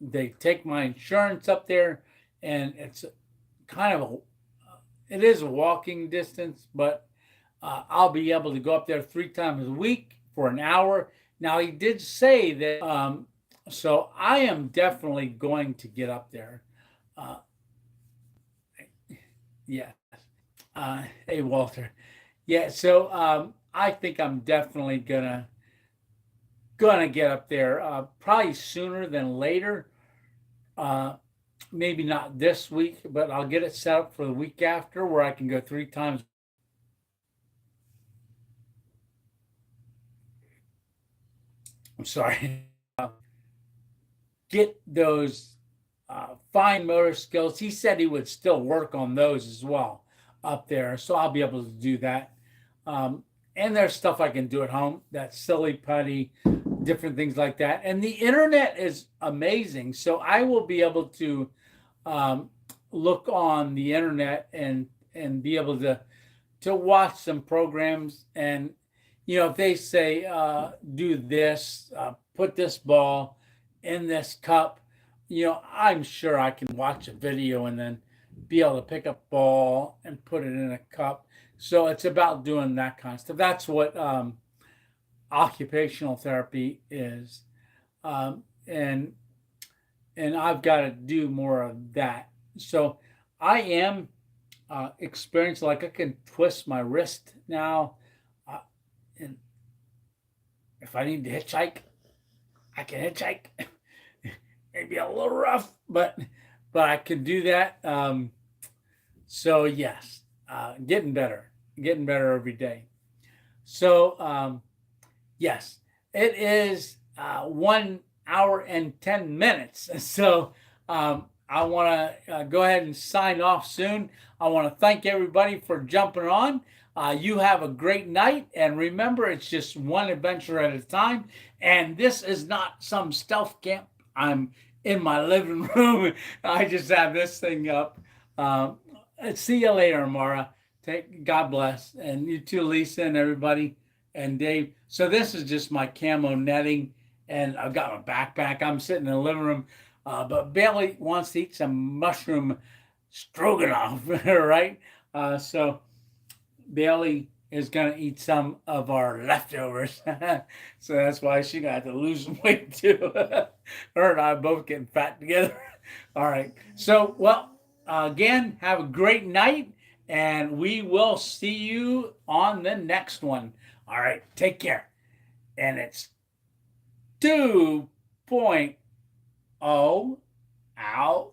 they take my insurance up there, and it's kind of it is a walking distance, but I'll be able to go up there 3 times a week for an hour. Now he did say that, so I am definitely going to get up there. Uh, yeah. Hey, Walter. Yeah. So I think I'm definitely gonna get up there. Probably sooner than later. Uh, Maybe not this week, but I'll get it set up for the week after, where I can go 3 times. I'm sorry. Get those fine motor skills. He said he would still work on those as well up there, so I'll be able to do that. And there's stuff I can do at home, that silly putty, different things like that. And the internet is amazing, so I will be able to look on the internet and be able to watch some programs. And if they say do this, put this ball in this cup, I'm sure I can watch a video and then be able to pick up ball and put it in a cup. So it's about doing that kind of stuff. That's what occupational therapy is, and I've got to do more of that. So I am experienced, like I can twist my wrist now, and if I need to hitchhike, I can hitchhike. Maybe a little rough, but I can do that. So yes, getting better every day. So yes, it is 1 hour and 10 minutes. So I want to go ahead and sign off soon. I want to thank everybody for jumping on. You have a great night, and remember, it's just one adventure at a time. And this is not some stealth camp. I'm in my living room. I just have this thing up. See you later, Mara. God bless, and you too, Lisa, and everybody, and Dave. So this is just my camo netting, and I've got my backpack. I'm sitting in the living room, but Bailey wants to eat some mushroom stroganoff, right? So Bailey is going to eat some of our leftovers. So that's why she got to lose some weight too. Her and I both getting fat together. All right. So, well, again, have a great night, and we will see you on the next one. All right. Take care. And it's 2.0 out.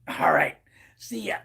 All right. See ya.